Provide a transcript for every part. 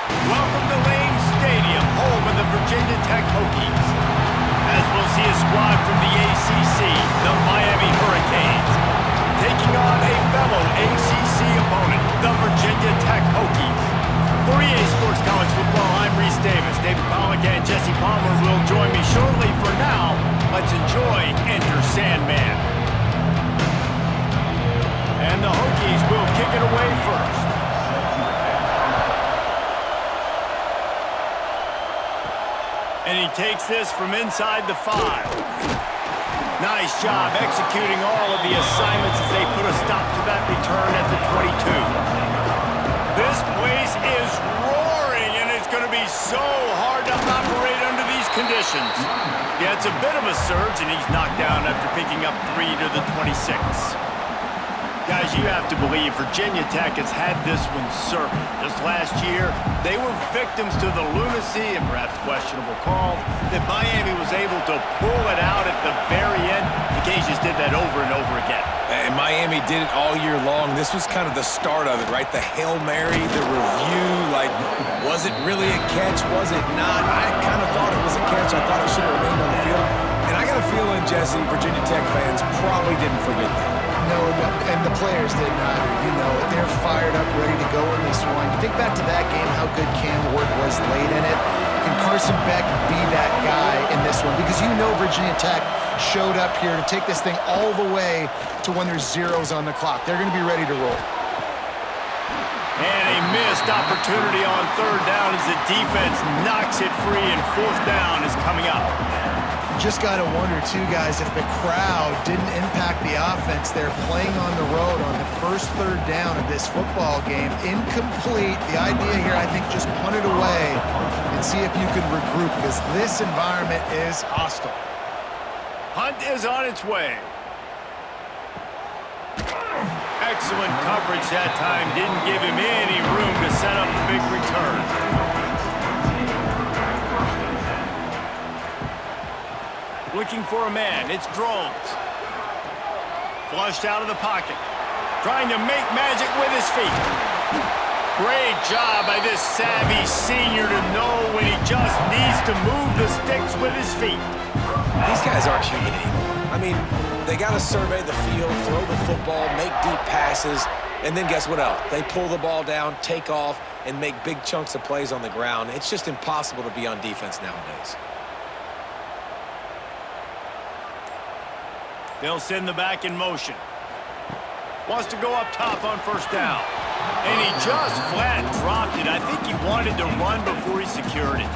Welcome to Lane Stadium, home of the Virginia Tech Hokies. As we'll see a squad from the ACC, the Miami Hurricanes, taking on a fellow ACC opponent, the Virginia Tech Hokies. For EA Sports College Football, I'm Reese Davis. David Pollack and Jesse Palmer will join me shortly. For now, let's enjoy Enter Sandman. And the Hokies will kick it away first. And he takes this from inside the 5. Nice job executing all of the assignments as they put a stop to that return at the 22. This place is roaring, and it's going to be so hard to operate under these conditions. Yeah, it's a bit of a surge, and he's knocked down after picking up 3 to the 26. Guys, you have to believe Virginia Tech has had this one circled. Just last year, they were victims to the lunacy and perhaps questionable call that Miami was able to pull it out at the very end. The Cajuns did that over and over again. And Miami did it all year long. This was kind of the start of it, right? The Hail Mary, the review, like, was it really a catch? Was it not? I kind of thought it was a catch. I thought it should have remained on the field. And I got a feeling, Jesse, Virginia Tech fans probably didn't forget that. No, and the players didn't either. You know it. They're fired up, ready to go in this one. You think back to that game, how good Cam Ward was late in it. Can Carson Beck be that guy in this one? Because you know Virginia Tech showed up here to take this thing all the way to when there's zeros on the clock. They're going to be ready to roll. And a missed opportunity on 3rd down as the defense knocks it free, and 4th down is coming up. Just got to wonder, too, guys, if the crowd didn't impact the offense. They're playing on the road on the first 3rd down of this football game. Incomplete. The idea here, I think, just punt it away and see if you can regroup, because this environment is hostile. Hunt is on its way. Excellent coverage that time. Didn't give him any room to set up the big return. Looking for a man. It's Drones. Flushed out of the pocket. Trying to make magic with his feet. Great job by this savvy senior to know when he just needs to move the sticks with his feet. These guys aren't unique. I mean, they got to survey the field, throw the football, make deep passes, and then guess what else? They pull the ball down, take off, and make big chunks of plays on the ground. It's just impossible to be on defense nowadays. They'll send the back in motion. Wants to go up top on 1st down. And he just flat dropped it. I think he wanted to run before he secured it.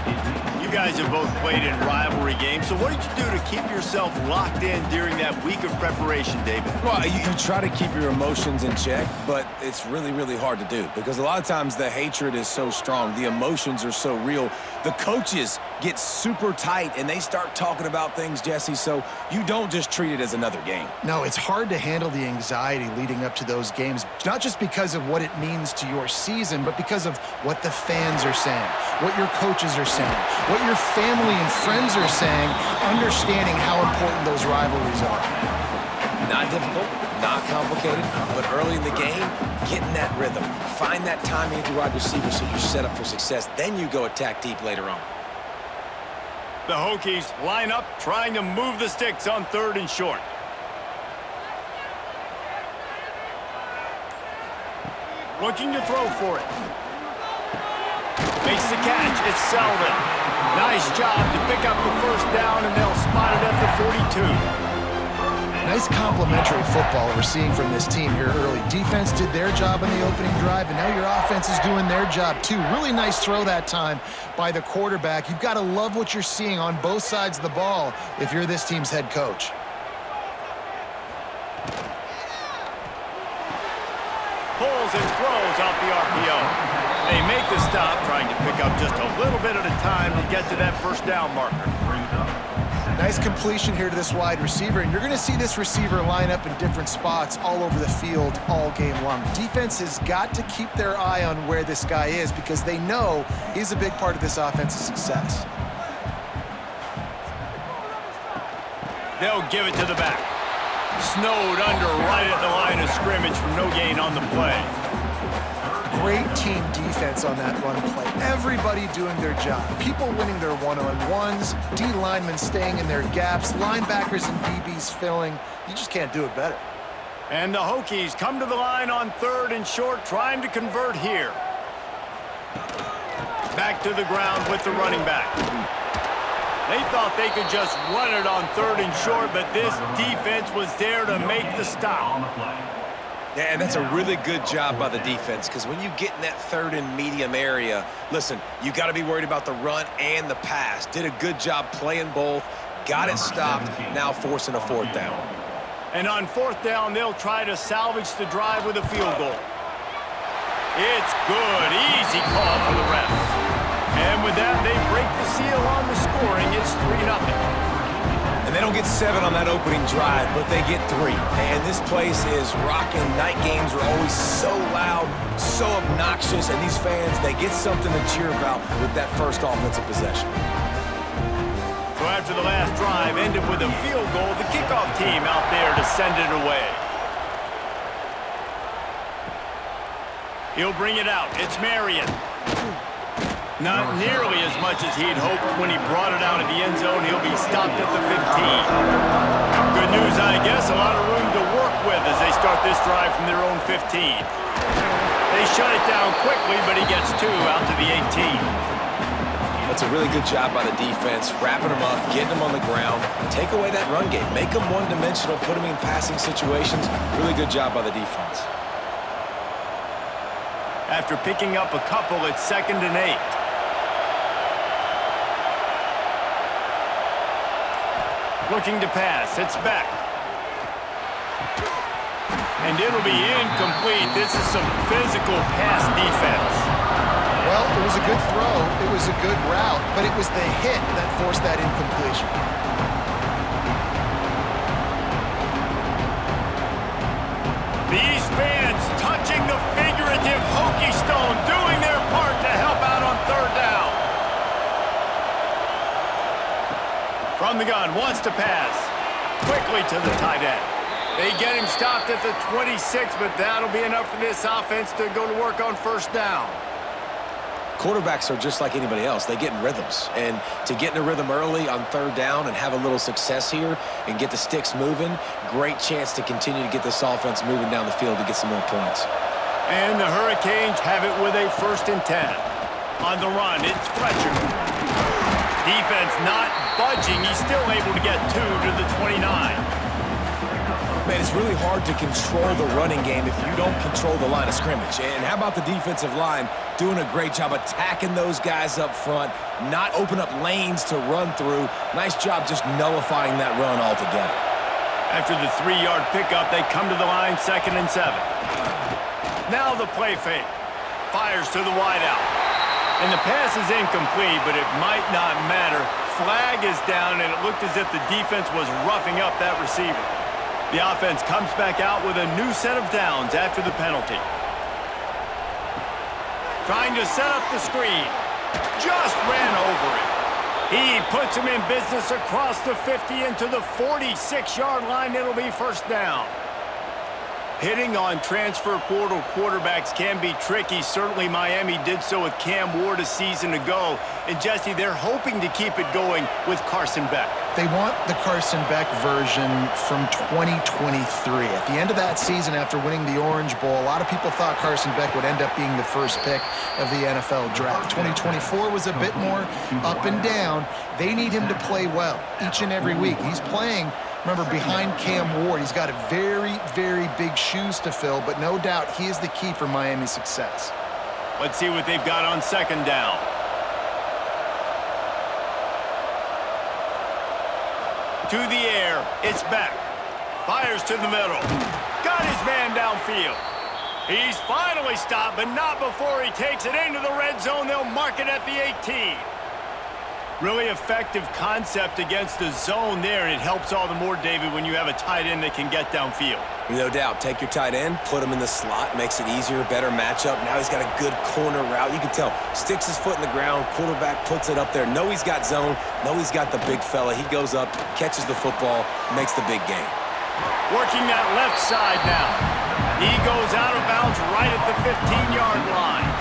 You guys have both played in rivalry games, so what did you do to keep yourself locked in during that week of preparation, David? Well, you try to keep your emotions in check, but it's really, really hard to do because a lot of times the hatred is so strong. The emotions are so real. The coaches get super tight, and they start talking about things, Jesse, so you don't just treat it as another game. No, it's hard to handle the anxiety leading up to those games, not just because of what it means to your season, but because of what the fans are saying, what your coaches are saying, what your family and friends are saying, understanding how important those rivalries are. Not difficult, not complicated, but early in the game, get in that rhythm. Find that timing with your wide receiver so you're set up for success. Then you go attack deep later on. The Hokies line up, trying to move the sticks on 3rd and short. Looking to throw for it. Makes the catch. It's Selvin. Nice job to pick up the 1st down, and they'll spot it at the 42. Nice complimentary football we're seeing from this team here early. Defense did their job on the opening drive, and now your offense is doing their job too. Really nice throw that time by the quarterback. You've got to love what you're seeing on both sides of the ball if you're this team's head coach. Pulls and throws off the RPO. They make the stop, trying to pick up just a little bit at a time to get to that 1st down marker. Nice completion here to this wide receiver, and you're going to see this receiver line up in different spots all over the field all game long. Defense has got to keep their eye on where this guy is because they know he's a big part of this offense's success. They'll give it to the back. Snowed under right at the line of scrimmage from no gain on the play. Great team defense on that run play. Everybody doing their job. People winning their one-on-ones, D linemen staying in their gaps, linebackers and DBs filling. You just can't do it better. And the Hokies come to the line on 3rd and short, trying to convert here. Back to the ground with the running back. They thought they could just run it on 3rd and short, but this defense was there to make the stop. Yeah, and that's a really good job by the defense, because when you get in that 3rd and medium area, listen, you got to be worried about the run and the pass. Did a good job playing both, got it stopped, now forcing a 4th down. And on 4th down, they'll try to salvage the drive with a field goal. It's good. Easy call for the refs. And with that, they break the seal on the scoring. It's 3-0. And they don't get 7 on that opening drive, but they get 3. And this place is rocking. Night games are always so loud, so obnoxious, and these fans, they get something to cheer about with that first offensive possession. So after the last drive ended with a field goal, the kickoff team out there to send it away. He'll bring it out. It's Marion. Not nearly as much as he'd hoped when he brought it out of the end zone. He'll be stopped at the 15. Good news, I guess. A lot of room to work with as they start this drive from their own 15. They shut it down quickly, but he gets 2 out to the 18. That's a really good job by the defense, wrapping them up, getting them on the ground, take away that run game, make them one-dimensional, put them in passing situations. Really good job by the defense. After picking up a couple, it's 2nd and 8. Looking to pass. It's back. And it'll be incomplete. This is some physical pass defense. Well, it was a good throw. It was a good route, but it was the hit that forced that incompletion. These fans touching the figurative Hokie stone, doing their part to help out on 3rd down. From the gun, wants to pass. Quickly to the tight end. They get him stopped at the 26, but that'll be enough for this offense to go to work on 1st down. Quarterbacks are just like anybody else. They get in rhythms. And to get in a rhythm early on 3rd down and have a little success here and get the sticks moving, great chance to continue to get this offense moving down the field to get some more points. And the Hurricanes have it with a 1st and 10. On the run, it's Fletcher. Defense not budging. He's still able to get 2 to the 29. Man, it's really hard to control the running game if you don't control the line of scrimmage. And how about the defensive line doing a great job attacking those guys up front, not open up lanes to run through. Nice job just nullifying that run altogether. After the 3-yard pickup, they come to the line 2nd and 7. Now the play fake. Fires to the wideout. And the pass is incomplete, but it might not matter. Flag is down, and it looked as if the defense was roughing up that receiver. The offense comes back out with a new set of downs after the penalty. Trying to set up the screen. Just ran over it. He puts him in business across the 50 into the 46-yard line. It'll be 1st down. Hitting on transfer portal quarterbacks can be tricky. Certainly Miami did so with Cam Ward a season ago. And Jesse, they're hoping to keep it going with Carson Beck. They want the Carson Beck version from 2023. At the end of that season, after winning the Orange Bowl, a lot of people thought Carson Beck would end up being the 1st pick of the NFL draft. 2024 was a bit more up and down. They need him to play well each and every week. He's playing, remember, behind Cam Ward. He's got a very, very big shoes to fill, but no doubt he is the key for Miami's success. Let's see what they've got on 2nd down. To the air, it's Beck. Fires to the middle. Got his man downfield. He's finally stopped, but not before he takes it into the red zone. They'll mark it at the 18. Really effective concept against the zone there, and it helps all the more, David, when you have a tight end that can get downfield. No doubt. Take your tight end, put him in the slot, makes it easier, better matchup. Now he's got a good corner route. You can tell, sticks his foot in the ground, quarterback puts it up there. Know he's got zone, know he's got the big fella. He goes up, catches the football, makes the big game. Working that left side now. He goes out of bounds right at the 15-yard line.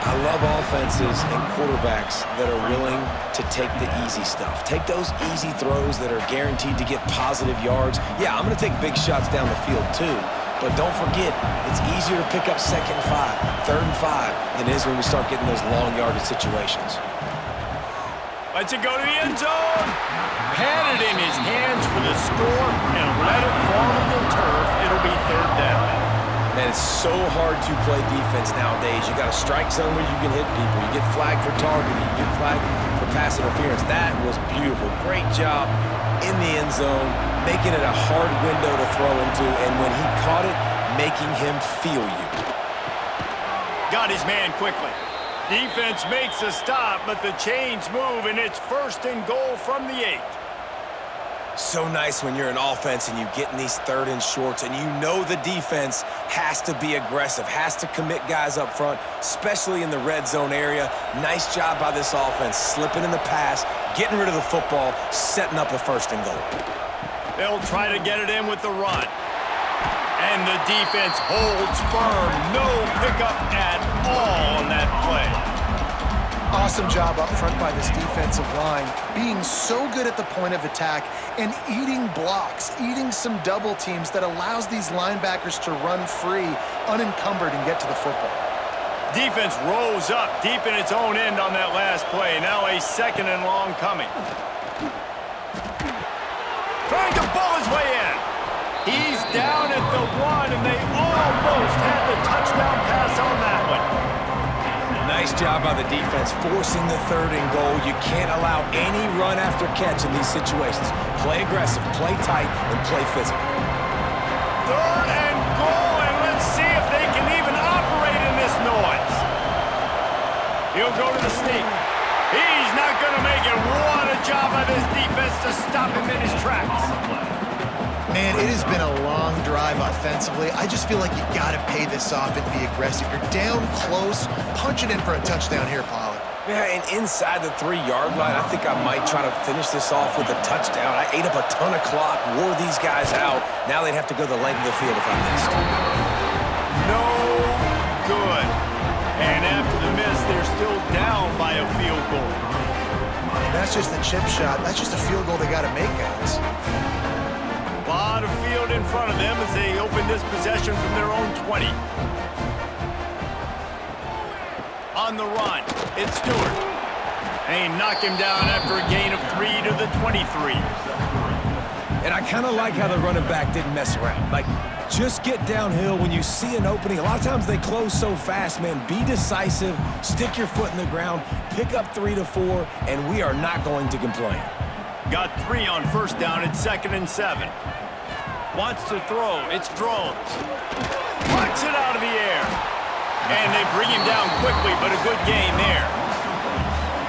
I love offenses and quarterbacks that are willing to take the easy stuff. Take those easy throws that are guaranteed to get positive yards. Yeah, I'm going to take big shots down the field too. But don't forget, it's easier to pick up 2nd and 5, 3rd and 5 than it is when we start getting those long yardage situations. Lets it go to the end zone. Had it in his hands for the score and let it fall to the turf. It'll be 3rd down. Man, it's so hard to play defense nowadays. You got a strike zone where you can hit people. You get flagged for targeting. You get flagged for pass interference. That was beautiful. Great job in the end zone, making it a hard window to throw into, and when he caught it, making him feel you. Got his man quickly. Defense makes a stop, but the chains move, and it's 1st and goal from the 8. So nice when you're an offense and you get in these 3rd and shorts and you know the defense has to be aggressive, has to commit guys up front, especially in the red zone area. Nice job by this offense, slipping in the pass, getting rid of the football, setting up a 1st and goal. They'll try to get it in with the run. And the defense holds firm. No pickup at all on that play. Awesome job up front by this defensive line, being so good at the point of attack and eating blocks, eating some double teams that allows these linebackers to run free, unencumbered, and get to the football. Defense rose up deep in its own end on that last play. Now a 2nd and long coming. Trying to ball his way in. He's down at the 1, and they almost had the touchdown pass on that one. Nice job by the defense, forcing the 3rd and goal. You can't allow any run after catch in these situations. Play aggressive, play tight, and play physical. 3rd and goal, and let's see if they can even operate in this noise. He'll go to the sneak. He's not going to make it. What a job by this defense to stop him in his tracks. Man, it has been a long drive offensively. I just feel like you got to pay this off and be aggressive. You're down close. Punch it in for a touchdown here, Pollard. Yeah, and inside the 3-yard line, I think I might try to finish this off with a touchdown. I ate up a ton of clock, wore these guys out. Now they'd have to go the length of the field if I missed. No good. And after the miss, they're still down by a field goal. That's just a chip shot. That's just a field goal they got to make, guys. A lot of field in front of them as they open this possession from their own 20. On the run, it's Stewart. They knock him down after a gain of 3 to the 23. And I kind of like how the running back didn't mess around. Like, just get downhill when you see an opening. A lot of times they close so fast, man. Be decisive, stick your foot in the ground, pick up 3 to 4, and we are not going to complain. Got 3 on 1st down. It's 2nd and 7. Wants to throw. It's Drones. Plucks it out of the air. And they bring him down quickly, but a good gain there.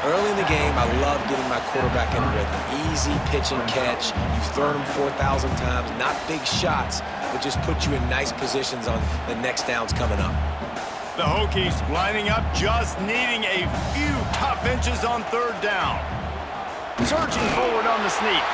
Early in the game, I love getting my quarterback in a rhythm. Easy pitch and catch. You've thrown them 4,000 times. Not big shots, but just put you in nice positions on the next downs coming up. The Hokies lining up, just needing a few tough inches on 3rd down. Surging forward on the sneak.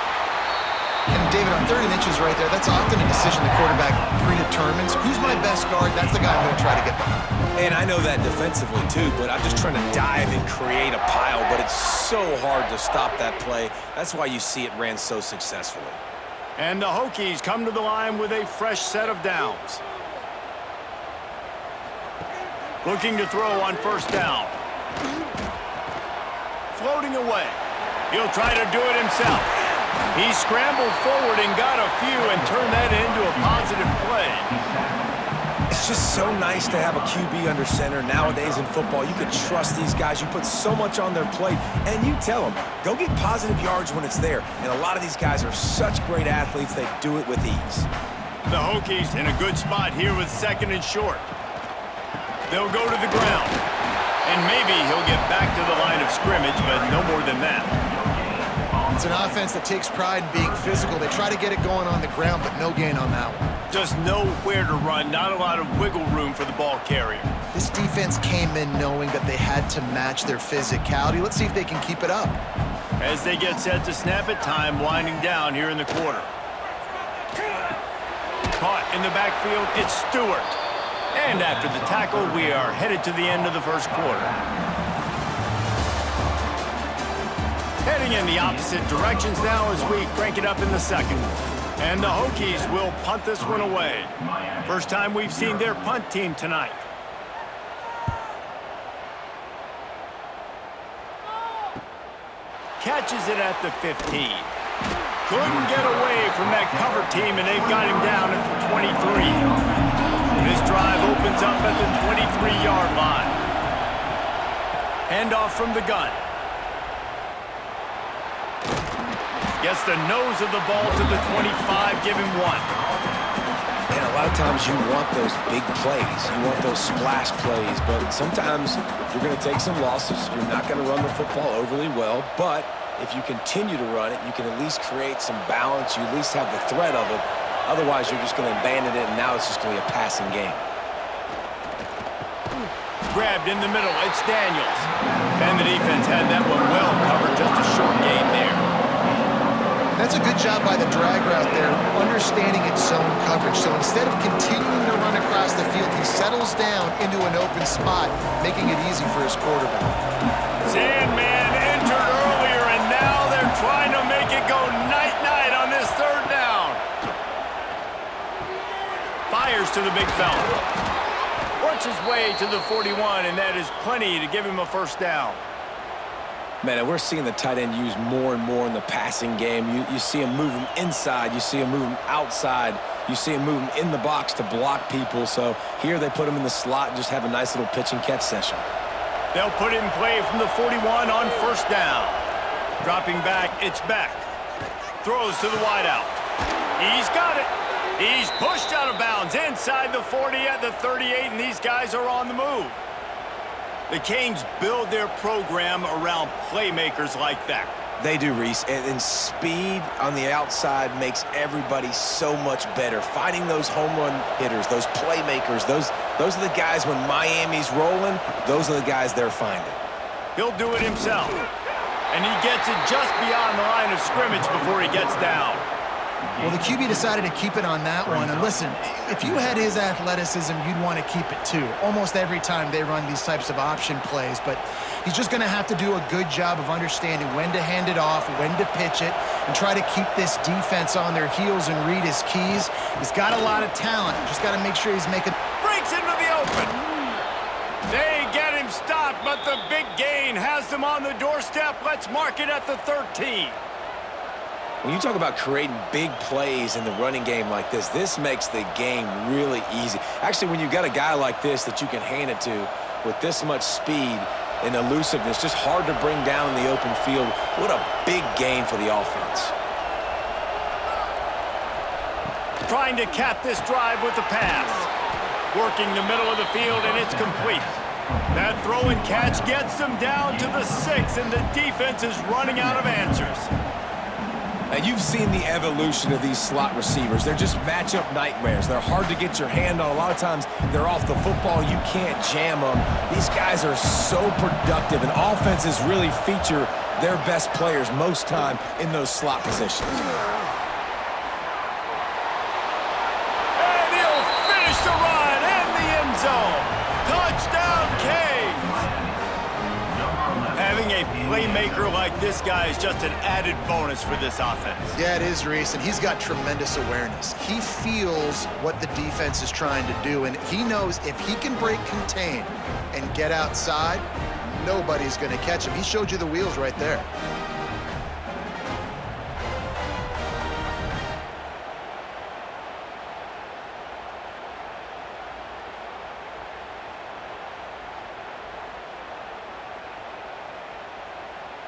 And David, on 3rd and inches right there, that's often a decision the quarterback predetermines. Who's my best guard? That's the guy I'm going to try to get behind. And I know that defensively too, but I'm just trying to dive and create a pile, but it's so hard to stop that play. That's why you see it ran so successfully. And the Hokies come to the line with a fresh set of downs. Looking to throw on 1st down. Floating away. He'll try to do it himself. He scrambled forward and got a few and turned that into a positive play. It's just so nice to have a QB under center. Nowadays in football, you can trust these guys. You put so much on their plate, and you tell them, go get positive yards when it's there. And a lot of these guys are such great athletes, they do it with ease. The Hokies in a good spot here with 2nd and short. They'll go to the ground. And maybe he'll get back to the line of scrimmage, but no more than that. It's an offense that takes pride in being physical. They try to get it going on the ground, but no gain on that one. Just nowhere to run, not a lot of wiggle room for the ball carrier. This defense came in knowing that they had to match their physicality. Let's see if they can keep it up. As they get set to snap it, time winding down here in the quarter. Caught in the backfield, it's Stewart. And after the tackle, we are headed to the end of the first quarter. Heading in the opposite directions now as we crank it up in the second. And the Hokies will punt this one away. First time we've seen their punt team tonight. Catches it at the 15. Couldn't get away from that cover team, and they've got him down at the 23. This drive opens up at the 23-yard line. Handoff from the gun. Gets the nose of the ball to the 25, give him 1. And a lot of times you want those big plays. You want those splash plays, but sometimes you're going to take some losses. You're not going to run the football overly well, but if you continue to run it, you can at least create some balance. You at least have the threat of it. Otherwise, you're just going to abandon it, and now it's just going to be a passing game. Grabbed in the middle, it's Daniels. And the defense had that one well covered, just a short gain there. That's a good job by the drag route there, understanding its zone coverage. So instead of continuing to run across the field, he settles down into an open spot, making it easy for his quarterback. Sandman entered earlier, and now they're trying to make it go night-night on this third down. Fires to the big fella. Works his way to the 41, and that is plenty to give him a first down. Man, and we're seeing the tight end used more and more in the passing game. You see him move him inside. You see him move him outside. You see him move him in the box to block people. So here they put him in the slot and just have a nice little pitch and catch session. They'll put it in play from the 41 on first down. Dropping back, it's Beck. Throws to the wideout. He's got it. He's pushed out of bounds inside the 40 at the 38, and these guys are on the move. The Canes build their program around playmakers like that. They do, Reese, and speed on the outside makes everybody so much better. Finding those home run hitters, those playmakers, those are the guys when Miami's rolling, those are the guys they're finding. He'll do it himself, and he gets it just beyond the line of scrimmage before he gets down. Well, the QB decided to keep it on that one. And listen, if you had his athleticism, you'd want to keep it too. Almost every time they run these types of option plays. But he's just going to have to do a good job of understanding when to hand it off, when to pitch it, and try to keep this defense on their heels and read his keys. He's got a lot of talent. Just got to make sure he's making... Breaks into the open. They get him stopped, but the big gain has them on the doorstep. Let's mark it at the 13. When you talk about creating big plays in the running game like this makes the game really easy. Actually, when you've got a guy like this that you can hand it to with this much speed and elusiveness, just hard to bring down in the open field, what a big gain for the offense. Trying to cap this drive with the pass. Working the middle of the field, and it's complete. That throw and catch gets them down to the 6, and the defense is running out of answers. And you've seen the evolution of these slot receivers. They're just matchup nightmares. They're hard to get your hand on. A lot of times they're off the football. You can't jam them. These guys are so productive, and offenses really feature their best players most time in those slot positions. And he'll finish the run in the end zone. Touchdown, Canes! Having a playmaker like this guy is just an added bonus for this offense. Yeah, it is, Reese, and he's got tremendous awareness. He feels what the defense is trying to do, and he knows if he can break contain and get outside, nobody's going to catch him. He showed you the wheels right there.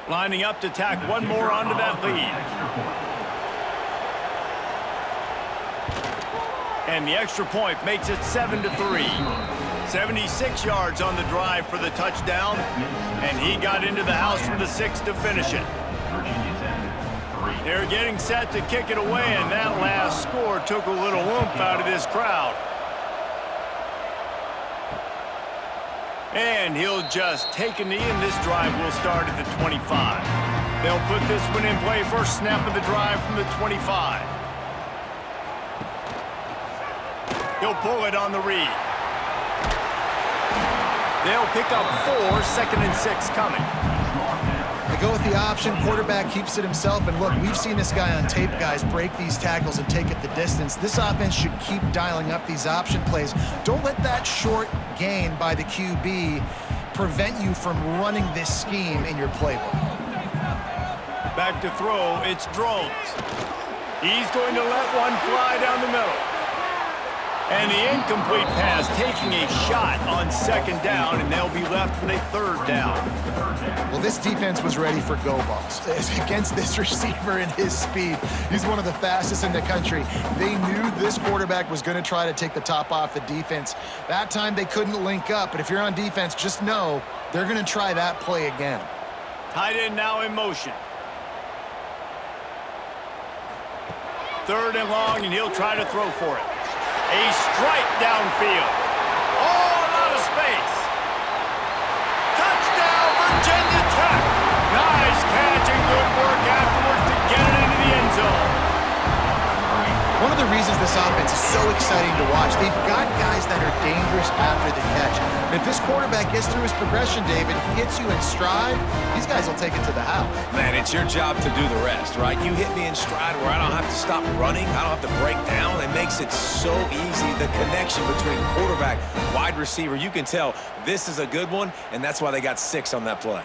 Lining up to tack one more onto that lead. And the extra point makes it 7-3. 76 yards on the drive for the touchdown, and he got into the house from the 6 to finish it. They're getting set to kick it away, and that last score took a little oomph out of this crowd. And he'll just take a knee, and this drive will start at the 25. They'll put this one in play first snap of the drive from the 25. He'll pull it on the read. They'll pick up 4, 2nd and 6 coming. They go with the option. Quarterback keeps it himself. And look, we've seen this guy on tape, guys, break these tackles and take it the distance. This offense should keep dialing up these option plays. Don't let that short gain by the QB prevent you from running this scheme in your playbook. Back to throw, it's Drones. He's going to let one fly down the middle. And the incomplete pass taking a shot on 2nd down, and they'll be left with a 3rd down. Well, this defense was ready for go balls. Against this receiver and his speed, he's one of the fastest in the country. They knew this quarterback was going to try to take the top off the defense. That time they couldn't link up, but if you're on defense, just know they're going to try that play again. Tight end now in motion. 3rd and long, and he'll try to throw for it. A strike downfield. Oh, a lot of space. Touchdown, Virginia Tech. Nice catch and good work afterwards to get it into the end zone. One of the reasons this offense is so exciting to watch, they've got guys that are dangerous after the catch. And if this quarterback gets through his progression, David, hits you in stride, these guys will take it to the house. Man, it's your job to do the rest, right? You hit me in stride where I don't have to stop running. I don't have to break down. It makes it so easy. The connection between quarterback, wide receiver, you can tell this is a good one, and that's why they got 6 on that play.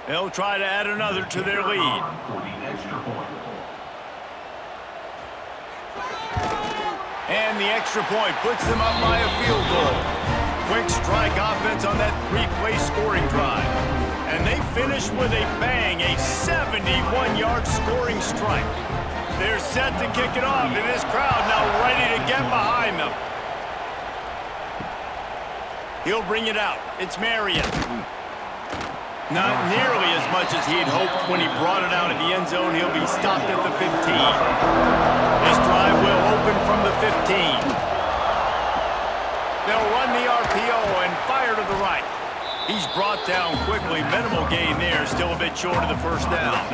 They'll try to add another to their lead. And the extra point puts them up by a field goal. Quick strike offense on that 3-play scoring drive. And they finish with a bang, a 71-yard scoring strike. They're set to kick it off, and this crowd now ready to get behind them. He'll bring it out. It's Marion. Not nearly as much as he'd hoped when he brought it out of the end zone. He'll be stopped at the 15. This drive will open from the 15. They'll run the RPO and fire to the right. He's brought down quickly. Minimal gain there. Still a bit short of the 1st down.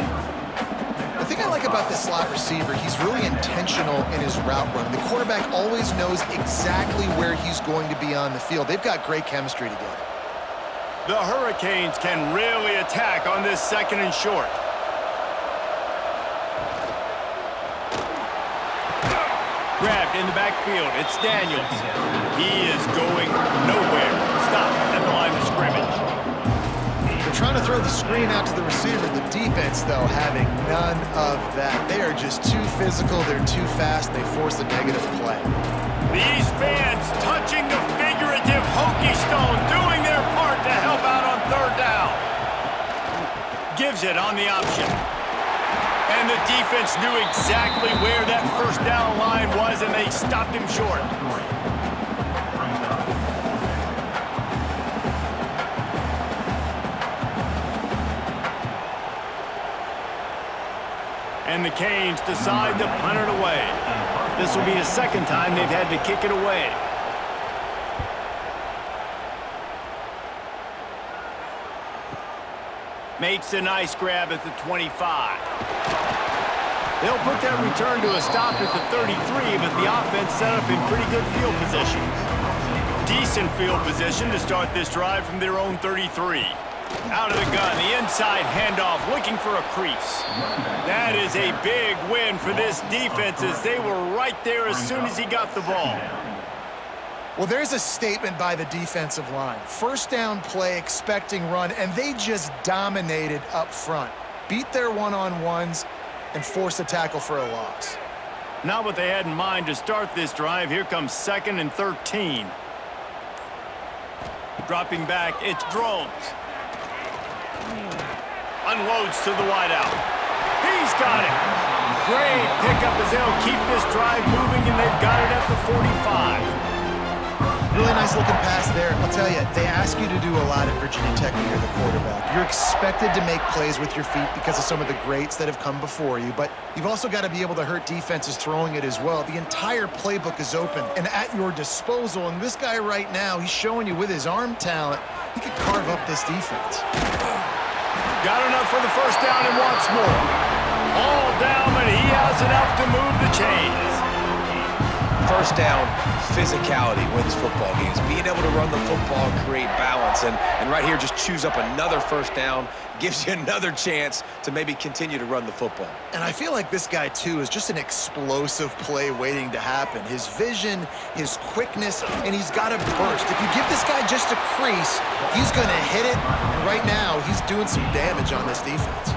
The thing I like about this slot receiver, he's really intentional in his route run. The quarterback always knows exactly where he's going to be on the field. They've got great chemistry together. The Hurricanes can really attack on this 2nd and short. Grabbed in the backfield. It's Daniels. He is going nowhere. Stop at the line of scrimmage. They're trying to throw the screen out to the receiver. The defense, though, having none of that. They are just too physical. They're too fast. They force a negative play. These fans touching the figurative hokey stone, doing their part to help out on 3rd down. Gives it on the option. And the defense knew exactly where that 1st down line was, and they stopped him short. And the Canes decide to punt it away. This will be the 2nd time they've had to kick it away. Makes a nice grab at the 25. They'll put that return to a stop at the 33, but the offense set up in pretty good field position. Decent field position to start this drive from their own 33. Out of the gun, the inside handoff, looking for a crease. That is a big win for this defense, as they were right there as soon as he got the ball. Well, there's a statement by the defensive line. 1st down play, expecting run, and they just dominated up front. Beat their one-on-ones and forced a tackle for a loss. Not what they had in mind to start this drive. Here comes 2nd and 13. Dropping back, it's Drones. Unloads to the wideout. He's got it. Great pickup as they'll keep this drive moving, and they've got it at the 45. Really nice looking pass there. I'll tell you, they ask you to do a lot at Virginia Tech when you're the quarterback. You're expected to make plays with your feet because of some of the greats that have come before you, but you've also got to be able to hurt defenses throwing it as well. The entire playbook is open and at your disposal, and this guy right now, he's showing you with his arm talent he could carve up this defense. Got enough for the first down and wants more. All down, but he has enough to move the chains. First down, physicality wins football games. Being able to run the football and create balance. And right here, just choose up another first down, gives you another chance to maybe continue to run the football. And I feel like this guy, too, is just an explosive play waiting to happen. His vision, his quickness, and he's got a burst. If you give this guy just a crease, he's going to hit it. And right now, he's doing some damage on this defense.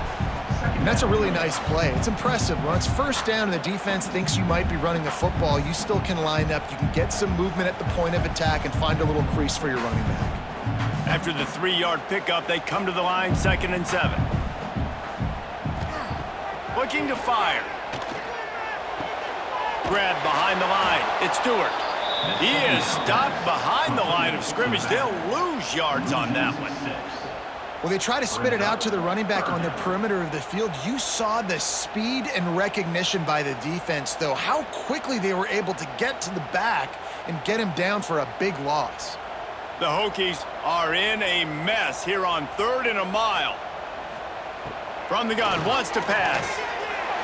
And that's a really nice play. It's impressive. When it's first down and the defense thinks you might be running the football, you still can line up. You can get some movement at the point of attack and find a little crease for your running back. After the 3-yard pickup, they come to the line, 2nd and 7. Looking to fire. Grab behind the line. It's Stewart. He is stopped behind the line of scrimmage. They'll lose yards on that one. Well, they try to spit it out to the running back on the perimeter of the field. You saw the speed and recognition by the defense, though, how quickly they were able to get to the back and get him down for a big loss. The Hokies are in a mess here on 3rd and a mile. From the gun, wants to pass.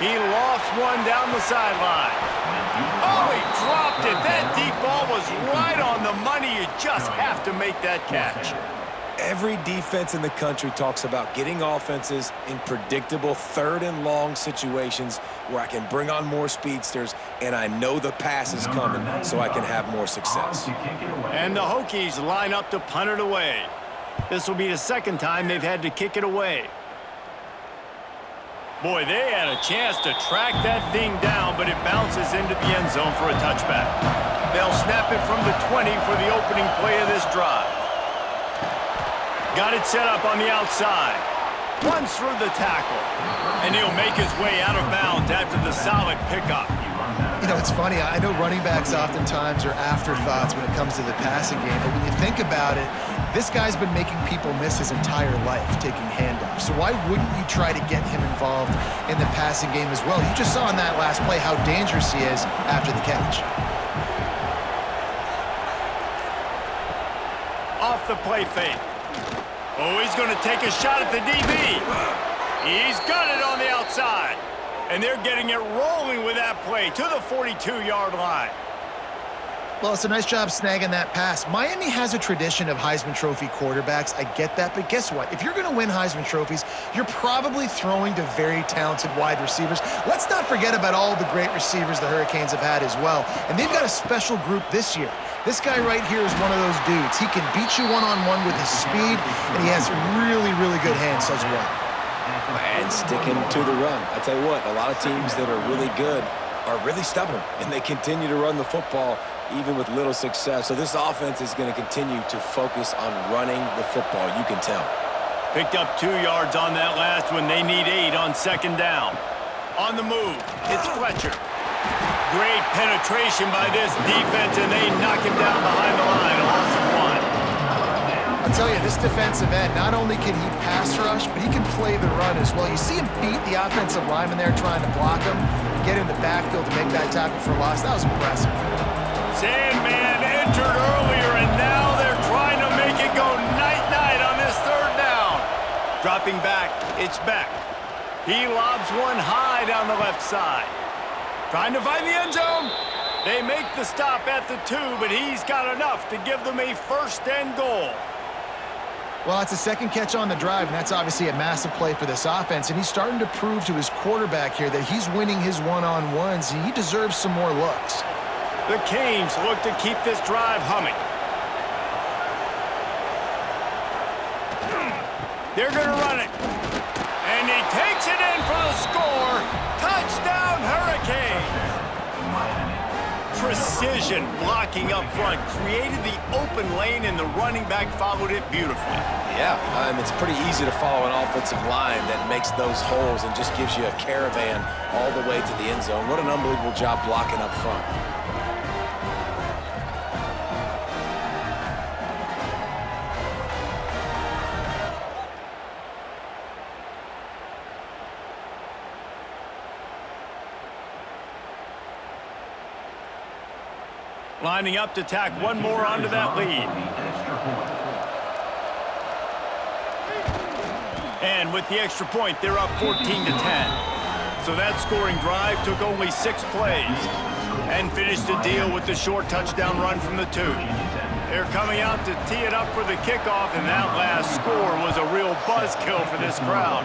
He lofts one down the sideline. Oh, he dropped it. That deep ball was right on the money. You just have to make that catch. Every defense in the country talks about getting offenses in predictable 3rd and long situations where I can bring on more speedsters and I know the pass is coming so I can have more success. And the Hokies line up to punt it away. This will be the 2nd time they've had to kick it away. Boy, they had a chance to track that thing down, but it bounces into the end zone for a touchback. They'll snap it from the 20 for the opening play of this drive. Got it set up on the outside. Runs through the tackle. And he'll make his way out of bounds after the solid pickup. You know, it's funny. I know running backs oftentimes are afterthoughts when it comes to the passing game. But when you think about it, this guy's been making people miss his entire life taking handoffs. So why wouldn't you try to get him involved in the passing game as well? You just saw in that last play how dangerous he is after the catch. Off the play fake. Oh, he's going to take a shot at the DB. He's got it on the outside. And they're getting it rolling with that play to the 42-yard line. Well, it's a nice job snagging that pass. Miami has a tradition of Heisman Trophy quarterbacks. I get that, but guess what? If you're going to win Heisman Trophies, you're probably throwing to very talented wide receivers. Let's not forget about all the great receivers the Hurricanes have had as well. And they've got a special group this year. This guy right here is one of those dudes. He can beat you one-on-one with his speed, and he has really, really good hands as well. And sticking to the run. I tell you what, a lot of teams that are really good are really stubborn, and they continue to run the football even with little success. So this offense is going to continue to focus on running the football. You can tell. Picked up 2 yards on that last one. They need 8 on 2nd down. On the move, it's Fletcher. Great penetration by this defense, and they knock him down behind the line. A loss of 1. I'll tell you, this defensive end, not only can he pass rush, but he can play the run as well. You see him beat the offensive lineman there trying to block him, get in the backfield to make that tackle for loss. That was impressive. Sandman entered earlier, and now they're trying to make it go night-night on this 3rd down. Dropping back, it's Beck. He lobs one high down the left side. Trying to find the end zone. They make the stop at the 2, but he's got enough to give them a 1st and goal. Well, it's a 2nd catch on the drive, and that's obviously a massive play for this offense. And he's starting to prove to his quarterback here that he's winning his one-on-ones, and he deserves some more looks. The Canes look to keep this drive humming. They're going to run it. And he takes it in for the score. Touchdown, Hurricanes. Precision blocking up front created the open lane, and the running back followed it beautifully. Yeah, it's pretty easy to follow an offensive line that makes those holes and just gives you a caravan all the way to the end zone. What an unbelievable job blocking up front. Lining up to tack one more onto that lead. And with the extra point, they're up 14 to 10. So that scoring drive took only 6 plays and finished the deal with the short touchdown run from the 2. They're coming out to tee it up for the kickoff, and that last score was a real buzzkill for this crowd.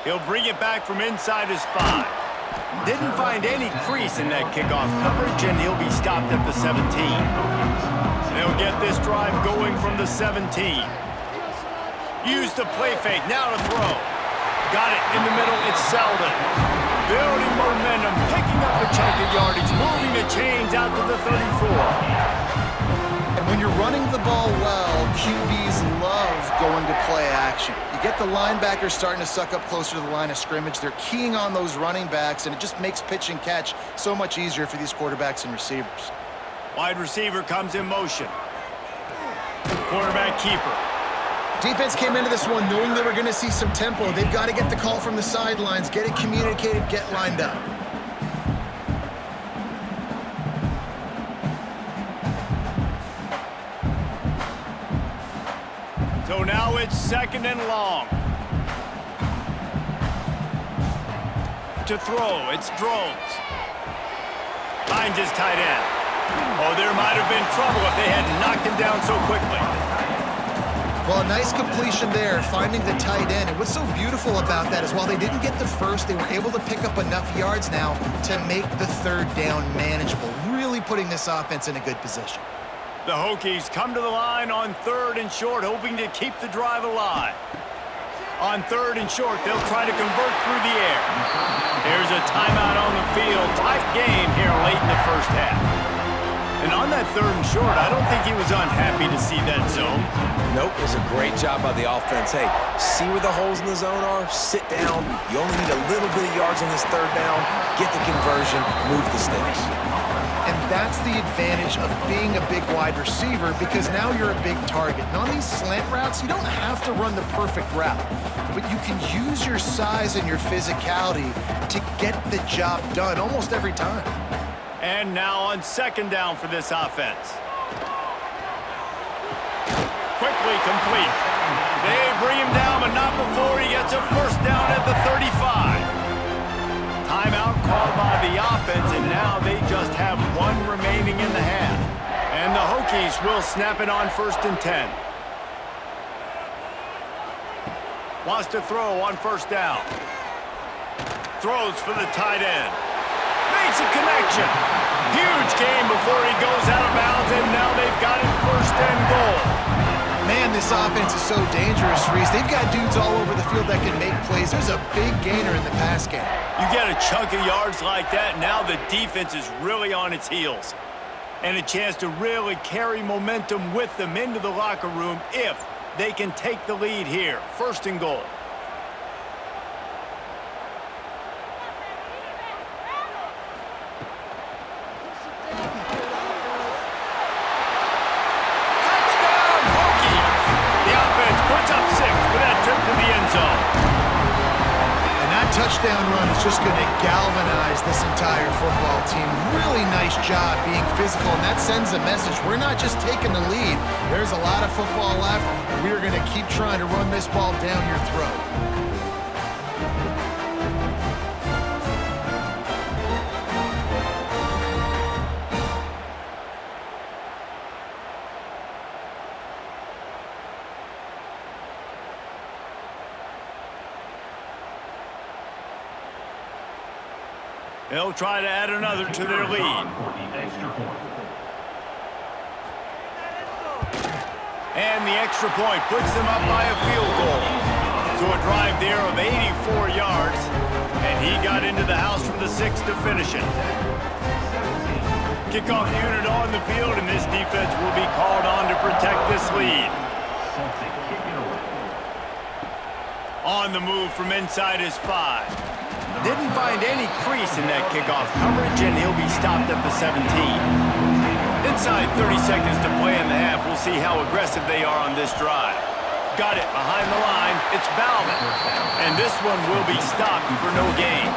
He'll bring it back from inside his 5. Didn't find any crease in that kickoff coverage, and he'll be stopped at the 17. They'll get this drive going from the 17. Use the play fake, now to throw. Got it in the middle, it's Selden. Building momentum, picking up a chunk of yardage, moving the chains out to the 34. And when you're running the ball well, QBs love going to play action. You get the linebackers starting to suck up closer to the line of scrimmage. They're keying on those running backs, and it just makes pitch and catch so much easier for these quarterbacks and receivers. Wide receiver comes in motion. Quarterback keeper. Defense came into this one knowing they were going to see some tempo. They've got to get the call from the sidelines, get it communicated, get lined up. So now it's 2nd and long. To throw, it's Drones. Finds his tight end. Oh, there might have been trouble if they hadn't knocked him down so quickly. Well, a nice completion there, finding the tight end. And what's so beautiful about that is while they didn't get the first, they were able to pick up enough yards now to make the 3rd down manageable, really putting this offense in a good position. The Hokies come to the line on 3rd and short, hoping to keep the drive alive. On 3rd and short, they'll try to convert through the air. There's a timeout on the field. Tight game here late in the first half. And on that 3rd and short, I don't think he was unhappy to see that zone. Nope, it was a great job by the offense. Hey, see where the holes in the zone are? Sit down. You only need a little bit of yards on this 3rd down. Get the conversion, move the sticks. And that's the advantage of being a big wide receiver, because now you're a big target. And on these slant routes, you don't have to run the perfect route, but you can use your size and your physicality to get the job done almost every time. And now on 2nd down for this offense. Quickly complete. They bring him down, but not before he gets a 1st down at the 35. Timeout called by the offense, and now they just have 1 remaining in the half. And the Hokies will snap it on 1st and 10. Wants to throw on 1st down. Throws for the tight end. Makes a connection. Huge game before he goes out of bounds, and now they've got it 1st and goal. Man, this offense is so dangerous, Reese. They've got dudes all over the field that can make plays. There's a big gainer in the pass game. You get a chunk of yards like that, now the defense is really on its heels. And a chance to really carry momentum with them into the locker room if they can take the lead here. 1st and goal. Touchdown run is just going to galvanize this entire football team. Really nice job being physical, and that sends a message. We're not just taking the lead. There's a lot of football left, and we're going to keep trying to run this ball down your throat. They'll try to add another to their lead. And the extra point puts them up by a field goal. So a drive there of 84 yards, and he got into the house from the 6 to finish it. Kickoff unit on the field, and this defense will be called on to protect this lead. On the move from inside his 5. Didn't find any crease in that kickoff coverage, and he'll be stopped at the 17. Inside 30 seconds to play in the half. We'll see how aggressive they are on this drive. Got it behind the line. It's Bauman. And this one will be stopped for no gain.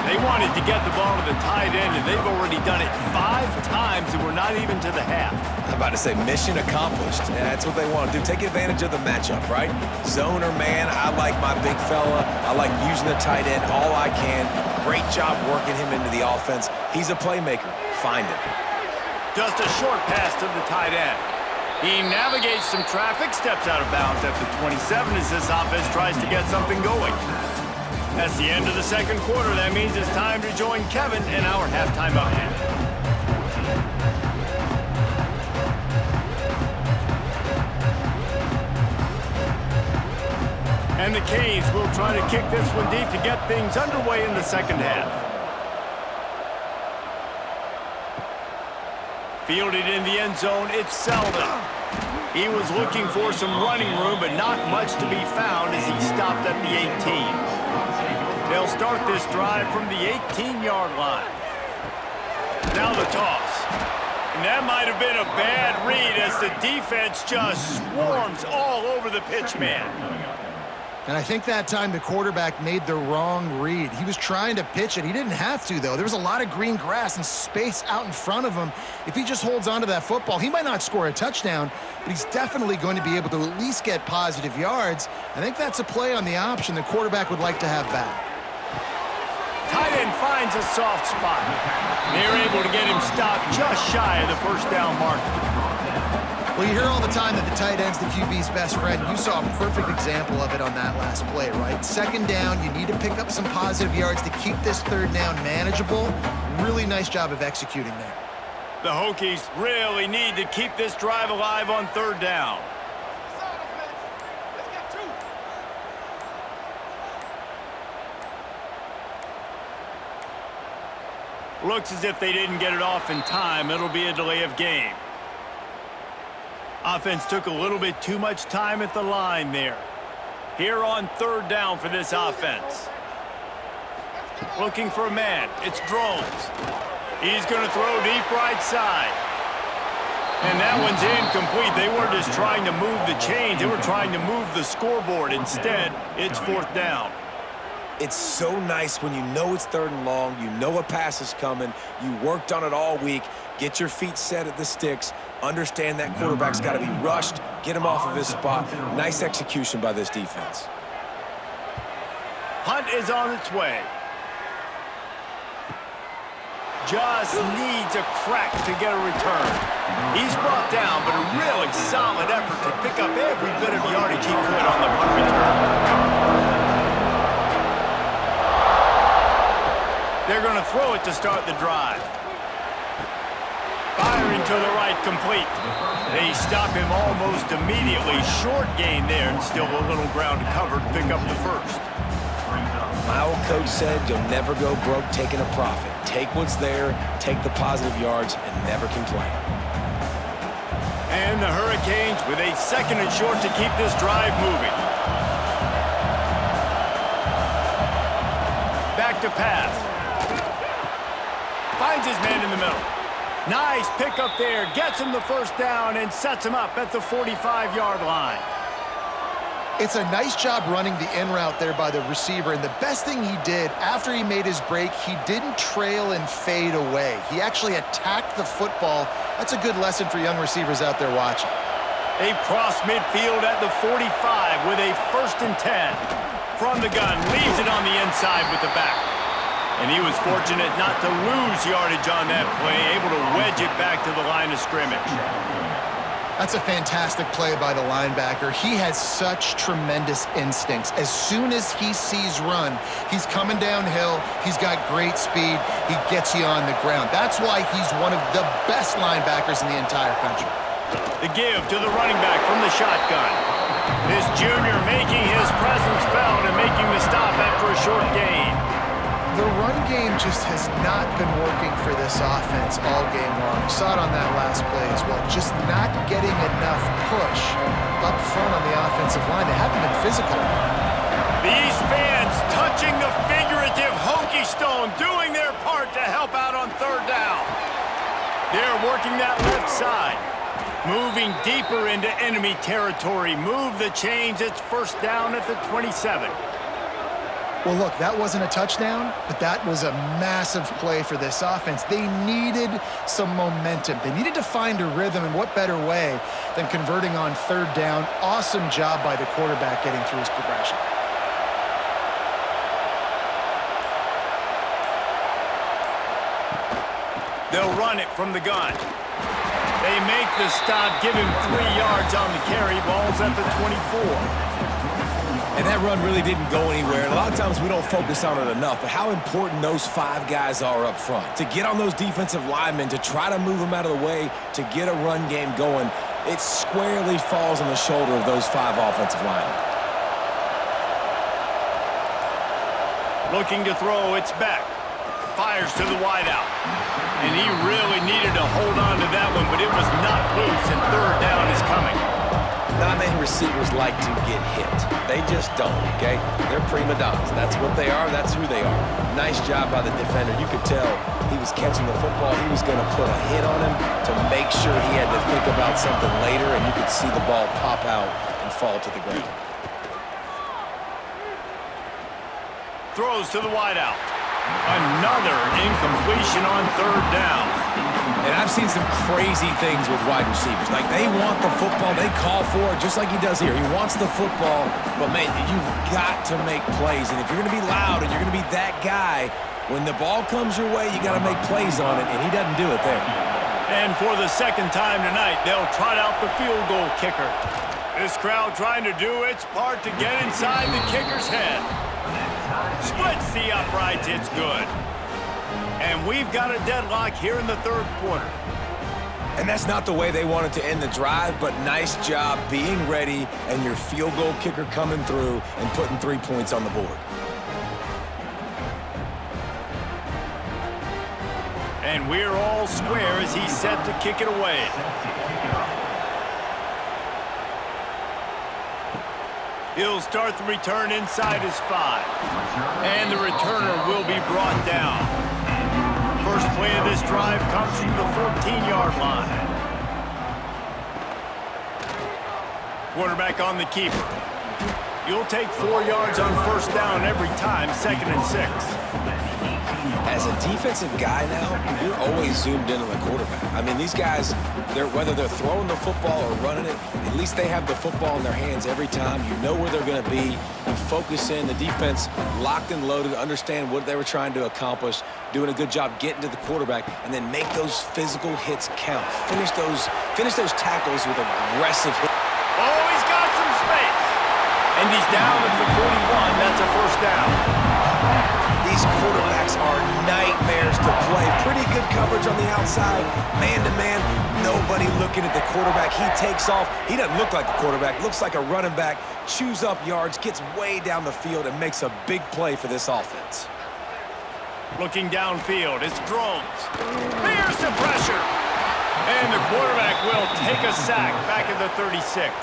They wanted to get the ball to the tight end, and they've already done it 5 times, and we're not even to the half. I'm about to say mission accomplished. Yeah, that's what they want to do. Take advantage of the matchup, right? Zone or man, I like my big fella. I like using the tight end all I can. Great job working him into the offense. He's a playmaker. Find him. Just a short pass to the tight end. He navigates some traffic, steps out of bounds at the 27 as this offense tries to get something going. That's the end of the second quarter. That means it's time to join Kevin in our halftime update. And the Canes will try to kick this one deep to get things underway in the second half. Fielded in the end zone, it's Selden. He was looking for some running room, but not much to be found as he stopped at the 18. They'll start this drive from the 18-yard line. Now the toss. And that might have been a bad read as the defense just swarms all over the pitch man. And I think that time the quarterback made the wrong read. He was trying to pitch it. He didn't have to, though. There was a lot of green grass and space out in front of him. If he just holds on to that football, he might not score a touchdown, but he's definitely going to be able to at least get positive yards. I think that's a play on the option the quarterback would like to have back. Tight end finds a soft spot. They're able to get him stopped just shy of the first down mark. Well, you hear all the time that the tight end's the QB's best friend. You saw a perfect example of it on that last play, right? Second down, you need to pick up some positive yards to keep this third down manageable. Really nice job of executing there. The Hokies really need to keep this drive alive on third down. Looks as if they didn't get it off in time. It'll be a delay of game. Offense took a little bit too much time at the line there. Here on third down for this offense. Looking for a man. It's Drones. He's going to throw deep right side. And that one's incomplete. They weren't just trying to move the chains. They were trying to move the scoreboard. Instead, it's fourth down. It's so nice when you know it's third and long, you know a pass is coming, you worked on it all week, get your feet set at the sticks, understand that quarterback's got to be rushed, get him off of his spot. Nice execution by this defense. Hunt is on its way. Just needs a crack to get a return. He's brought down, but a really solid effort to pick up every bit of yardage he could on the punt return. They're going to throw it to start the drive. Firing to the right, complete. They stop him almost immediately. Short gain there, and still a little ground to cover to pick up the first. My old coach said you'll never go broke taking a profit. Take what's there, take the positive yards, and never complain. And the Hurricanes with a second and short to keep this drive moving. Back to pass. Finds his man in the middle. Nice pickup there. Gets him the first down and sets him up at the 45-yard line. It's a nice job running the in route there by the receiver, and the best thing he did after he made his break, he didn't trail and fade away. He actually attacked the football. That's a good lesson for young receivers out there watching. They cross midfield at the 45 with a 1st and 10. From the gun, leaves it on the inside with the back. And he was fortunate not to lose yardage on that play, able to wedge it back to the line of scrimmage. That's a fantastic play by the linebacker. He has such tremendous instincts. As soon as he sees run, he's coming downhill. He's got great speed. He gets you on the ground. That's why he's one of the best linebackers in the entire country. The give to the running back from the shotgun. This junior making his presence felt and making the stop after a short gain. The run game just has not been working for this offense all game long. You saw it on that last play as well. Just not getting enough push up front on the offensive line. They haven't been physical. These fans touching the figurative Hokie stone, doing their part to help out on third down. They're working that left side. Moving deeper into enemy territory. Move the chains. It's first down at the 27. Well, look, that wasn't a touchdown, but that was a massive play for this offense. They needed some momentum. They needed to find a rhythm, and what better way than converting on third down. Awesome job by the quarterback getting through his progression. They'll run it from the gun. They make the stop, give him 3 yards on the carry. Ball's at the 24. And that run really didn't go anywhere. And a lot of times we don't focus on it enough, but how important those 5 guys are up front. To get on those defensive linemen, to try to move them out of the way, to get a run game going, it squarely falls on the shoulder of those 5 offensive linemen. Looking to throw, it's Beck. Fires to the wideout. And he really needed to hold on to that one, but it was not loose, and third down is coming. Not many receivers like to get hit. They just don't, okay? They're prima donnas. That's what they are. That's who they are. Nice job by the defender. You could tell he was catching the football. He was going to put a hit on him to make sure he had to think about something later, and you could see the ball pop out and fall to the ground. Throws to the wideout. Another incompletion on third down. And I've seen some crazy things with wide receivers. Like, they want the football. They call for it just like he does here. He wants the football, but, man, you've got to make plays. And if you're going to be loud and you're going to be that guy, when the ball comes your way, you got to make plays on it, and he doesn't do it there. And for the second time tonight, they'll trot out the field goal kicker. This crowd trying to do its part to get inside the kicker's head. Splits the uprights, it's good. And we've got a deadlock here in the third quarter. And that's not the way they wanted to end the drive, but nice job being ready and your field goal kicker coming through and putting 3 points on the board. And we're all square as he's set to kick it away. He'll start the return inside his 5. And the returner will be brought down. First play of this drive comes from the 14-yard line. Quarterback on the keeper. You'll take 4 yards on first down every time, 2nd and 6. As a defensive guy now, you're always zoomed in on the quarterback. I mean, these guys, whether they're throwing the football or running it, at least they have the football in their hands every time. You know where they're going to be. You focus in. The defense locked and loaded, understand what they were trying to accomplish, doing a good job getting to the quarterback, and then make those physical hits count. Finish those tackles with aggressive hits. Oh, he's got some space. And he's down at the 41. That's a first down. These quarterbacks are nightmares to play. Pretty good coverage on the outside. Man-to-man, nobody looking at the quarterback. He takes off. He doesn't look like a quarterback. Looks like a running back. Chews up yards, gets way down the field, and makes a big play for this offense. Looking downfield, it's Drones. Here's the pressure. And the quarterback will take a sack back at the 36.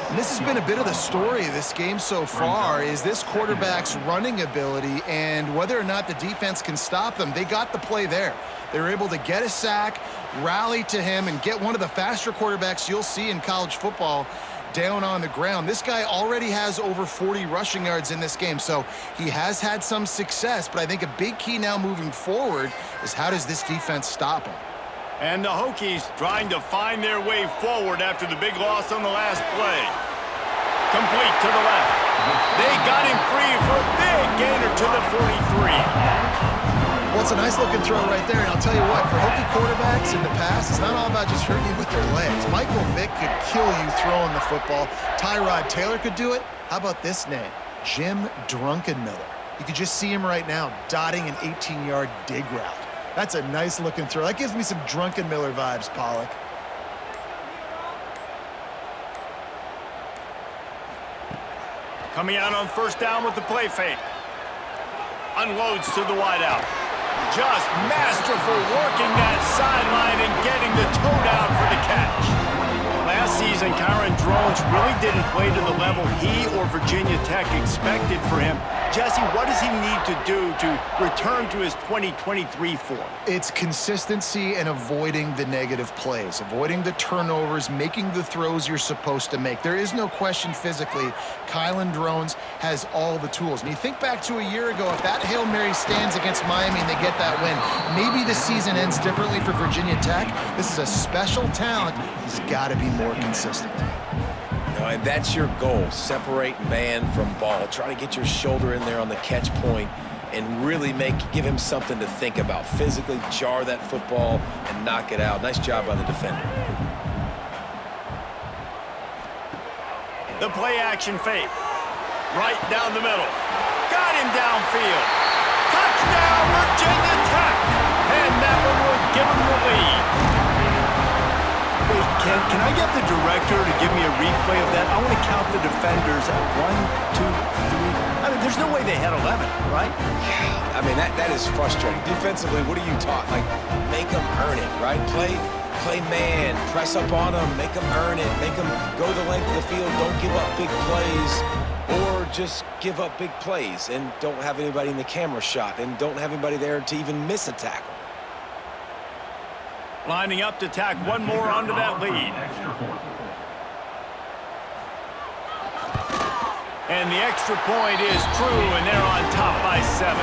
And this has been a bit of the story of this game so far, is this quarterback's running ability and whether or not the defense can stop them. They got the play there. They were able to get a sack, rally to him, and get one of the faster quarterbacks you'll see in college football down on the ground. This guy already has over 40 rushing yards in this game, so he has had some success, but I think a big key now moving forward is how does this defense stop him? And the Hokies trying to find their way forward after the big loss on the last play. Complete to the left. They got him free for a big gainer to the 43. Well, it's a nice-looking throw right there, and I'll tell you what, for Hokie quarterbacks in the past, it's not all about just hurting you with their legs. Michael Vick could kill you throwing the football. Tyrod Taylor could do it. How about this name? Jim Drunkenmiller. You could just see him right now dotting an 18-yard dig route. That's a nice-looking throw. That gives me some Drunkenmiller vibes, Pollock. Coming out on first down with the play fake. Unloads to the wideout. Just masterful working that sideline and getting the toe down for the catch. Last season, Kyron Drones really didn't play to the level he or Virginia Tech expected for him. Jesse, what does he need to do to return to his 2023 form? It's consistency and avoiding the negative plays, avoiding the turnovers, making the throws you're supposed to make. There is no question physically, Kylan Drones has all the tools. And you think back to a year ago, if that Hail Mary stands against Miami and they get that win, maybe the season ends differently for Virginia Tech. This is a special talent. He's got to be more consistent. And that's your goal. Separate man from ball. Try to get your shoulder in there on the catch point and really give him something to think about. Physically jar that football and knock it out. Nice job by the defender. The play action fake. Right down the middle. Got him downfield. Touchdown, Virginia Tech. And that one will give him the lead. Wait, can I get the director to give me a replay of that? I want to count the defenders at 1, 2, 3. I mean, there's no way they had 11, right? Yeah, I mean, that is frustrating. Defensively, what are you taught? Like, make them earn it, right? Play man, press up on them, make them earn it, make them go the length of the field, don't give up big plays, or just give up big plays and don't have anybody in the camera shot and don't have anybody there to even miss a tackle. Lining up to tack one more onto that lead. And the extra point is true, and they're on top by 7.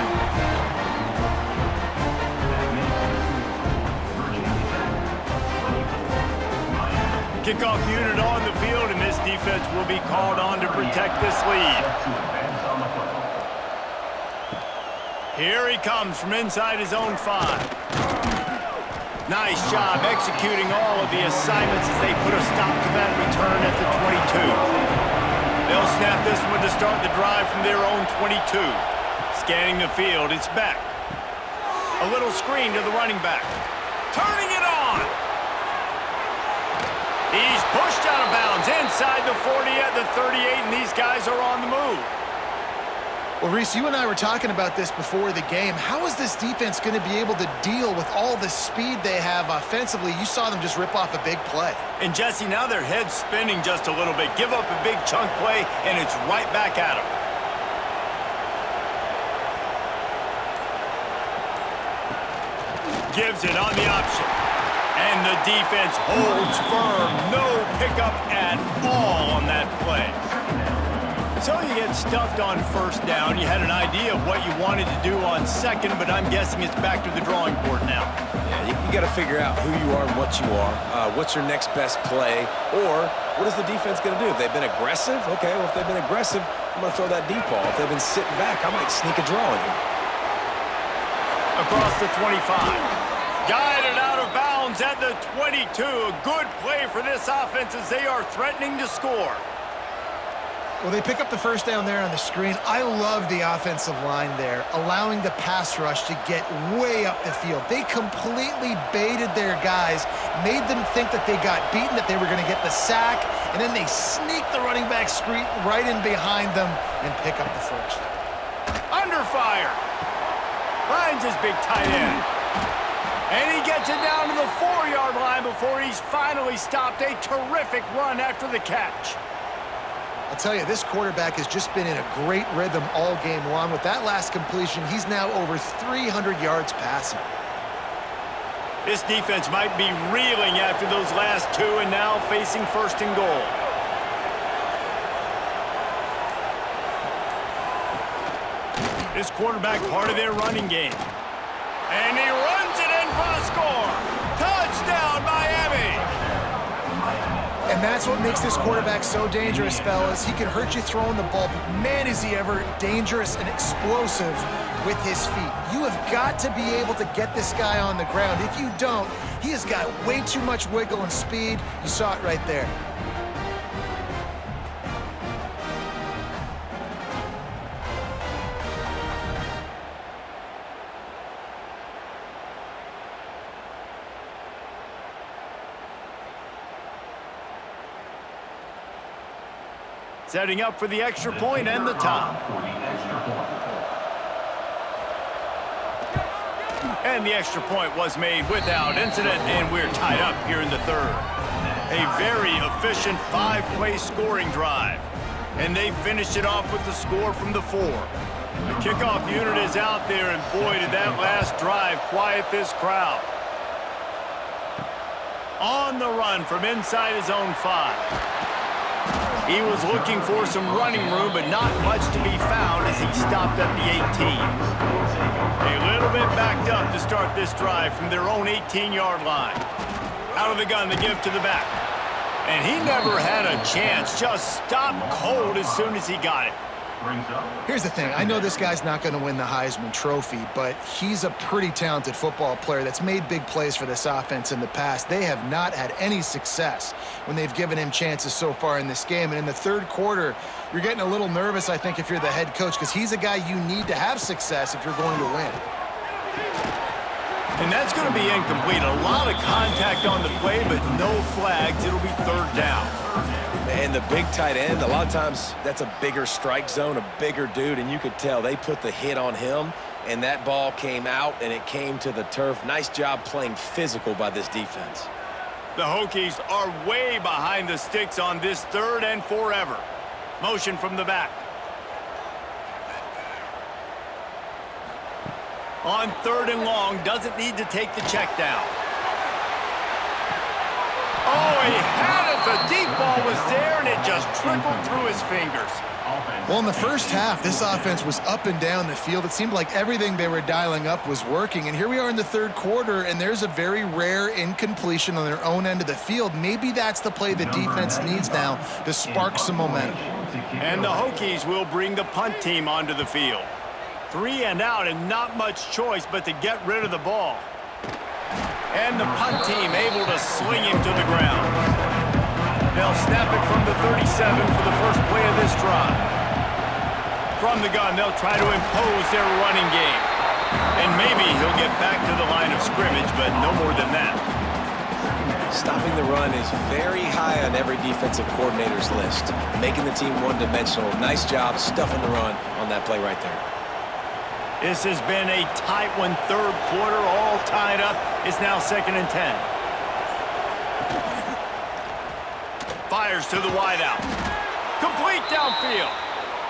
Kickoff unit on the field, and this defense will be called on to protect this lead. Here he comes from inside his own 5. Nice job executing all of the assignments as they put a stop to that return at the 22. They'll snap this one to start the drive from their own 22. Scanning the field, it's Beck. A little screen to the running back. Turning it on! He's pushed out of bounds inside the 40 at the 38, and these guys are on the move. Well, Reese, you and I were talking about this before the game. How is this defense going to be able to deal with all the speed they have offensively? You saw them just rip off a big play. And, Jesse, now their head's spinning just a little bit. Give up a big chunk play, and it's right back at them. Gives it on the option. And the defense holds firm. No pickup at all on that play. So you get stuffed on first down. You had an idea of what you wanted to do on second, but I'm guessing it's back to the drawing board now. Yeah, you got to figure out who you are and what you are. What's your next best play? Or what is the defense going to do? If they've been aggressive, okay, well, if they've been aggressive, I'm going to throw that deep ball. If they've been sitting back, I might sneak a draw in here. Across the 25. Guided out of bounds at the 22. A good play for this offense as they are threatening to score. Well, they pick up the first down there on the screen. I love the offensive line there, allowing the pass rush to get way up the field. They completely baited their guys, made them think that they got beaten, that they were going to get the sack, and then they sneak the running back screen right in behind them and pick up the first. Under fire. Finds his big tight end. And he gets it down to the 4-yard line before he's finally stopped. A terrific run after the catch. I'll tell you, this quarterback has just been in a great rhythm all game long. With that last completion, he's now over 300 yards passing. This defense might be reeling after those last two and now facing first and goal. This quarterback part of their running game. And he runs it in for the score. Touchdown, Miami! And that's what makes this quarterback so dangerous, fellas. He can hurt you throwing the ball, but man, is he ever dangerous and explosive with his feet. You have got to be able to get this guy on the ground. If you don't, he has got way too much wiggle and speed. You saw it right there. Setting up for the extra point and the tie. And the extra point was made without incident, and we're tied up here in the third. A very efficient 5-play scoring drive. And they finished it off with the score from the 4. The kickoff unit is out there, and boy, did that last drive quiet this crowd. On the run from inside his own 5. He was looking for some running room, but not much to be found as he stopped at the 18. A little bit backed up to start this drive from their own 18-yard line. Out of the gun, the give to the back. And he never had a chance, just stopped cold as soon as he got it. Here's the thing. I know this guy's not going to win the Heisman Trophy, but he's a pretty talented football player that's made big plays for this offense in the past. They have not had any success when they've given him chances so far in this game. And in the third quarter, you're getting a little nervous, I think, if you're the head coach, because he's a guy you need to have success if you're going to win. And that's going to be incomplete. A lot of contact on the play, but no flags. It'll be third down. And the big tight end, a lot of times that's a bigger strike zone, a bigger dude, and you could tell they put the hit on him, and that ball came out, and it came to the turf. Nice job playing physical by this defense. The Hokies are way behind the sticks on this third and forever. Motion from the back. On third and long, doesn't need to take the check down. Oh, he had it. The deep ball was there, and it just trickled through his fingers. Well, in the first half, this offense was up and down the field. It seemed like everything they were dialing up was working. And here we are in the third quarter, and there's a very rare incompletion on their own end of the field. Maybe that's the play the defense needs now to spark some momentum. And the Hokies will bring the punt team onto the field. 3 and out, and not much choice but to get rid of the ball. And the punt team able to sling him to the ground. They'll snap it from the 37 for the first play of this drive. From the gun, they'll try to impose their running game. And maybe he'll get back to the line of scrimmage, but no more than that. Stopping the run is very high on every defensive coordinator's list. Making the team one-dimensional. Nice job stuffing the run on that play right there. This has been a tight one, third quarter, all tied up. It's now 2nd and 10. Fires to the wideout. Complete downfield.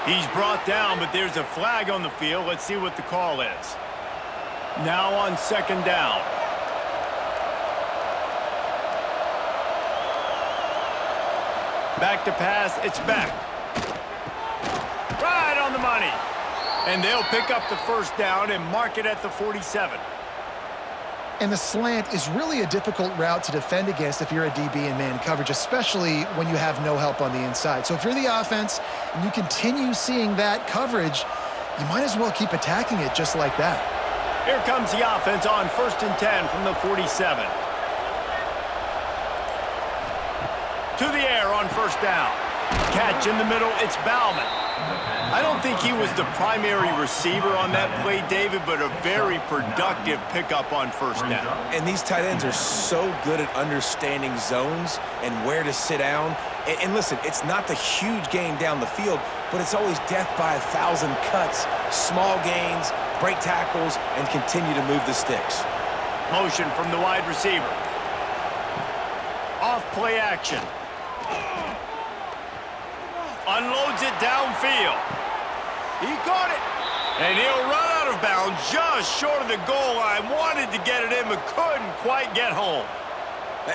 He's brought down, but there's a flag on the field. Let's see what the call is. Now on 2nd down. Back to pass, it's back. Right on the money. And they'll pick up the first down and mark it at the 47. And the slant is really a difficult route to defend against if you're a DB in man coverage, especially when you have no help on the inside. So if you're the offense and you continue seeing that coverage, you might as well keep attacking it just like that. Here comes the offense on 1st and 10 from the 47. To the air on 1st down. Catch in the middle, it's Bauman. I don't think he was the primary receiver on that play, David, but a very productive pickup on 1st down. And these tight ends are so good at understanding zones and where to sit down. And listen, it's not the huge gain down the field, but it's always death by 1,000 cuts, small gains, break tackles, and continue to move the sticks. Motion from the wide receiver. Off play action. Unloads it downfield. He caught it. And he'll run out of bounds just short of the goal line. Wanted to get it in, but couldn't quite get home.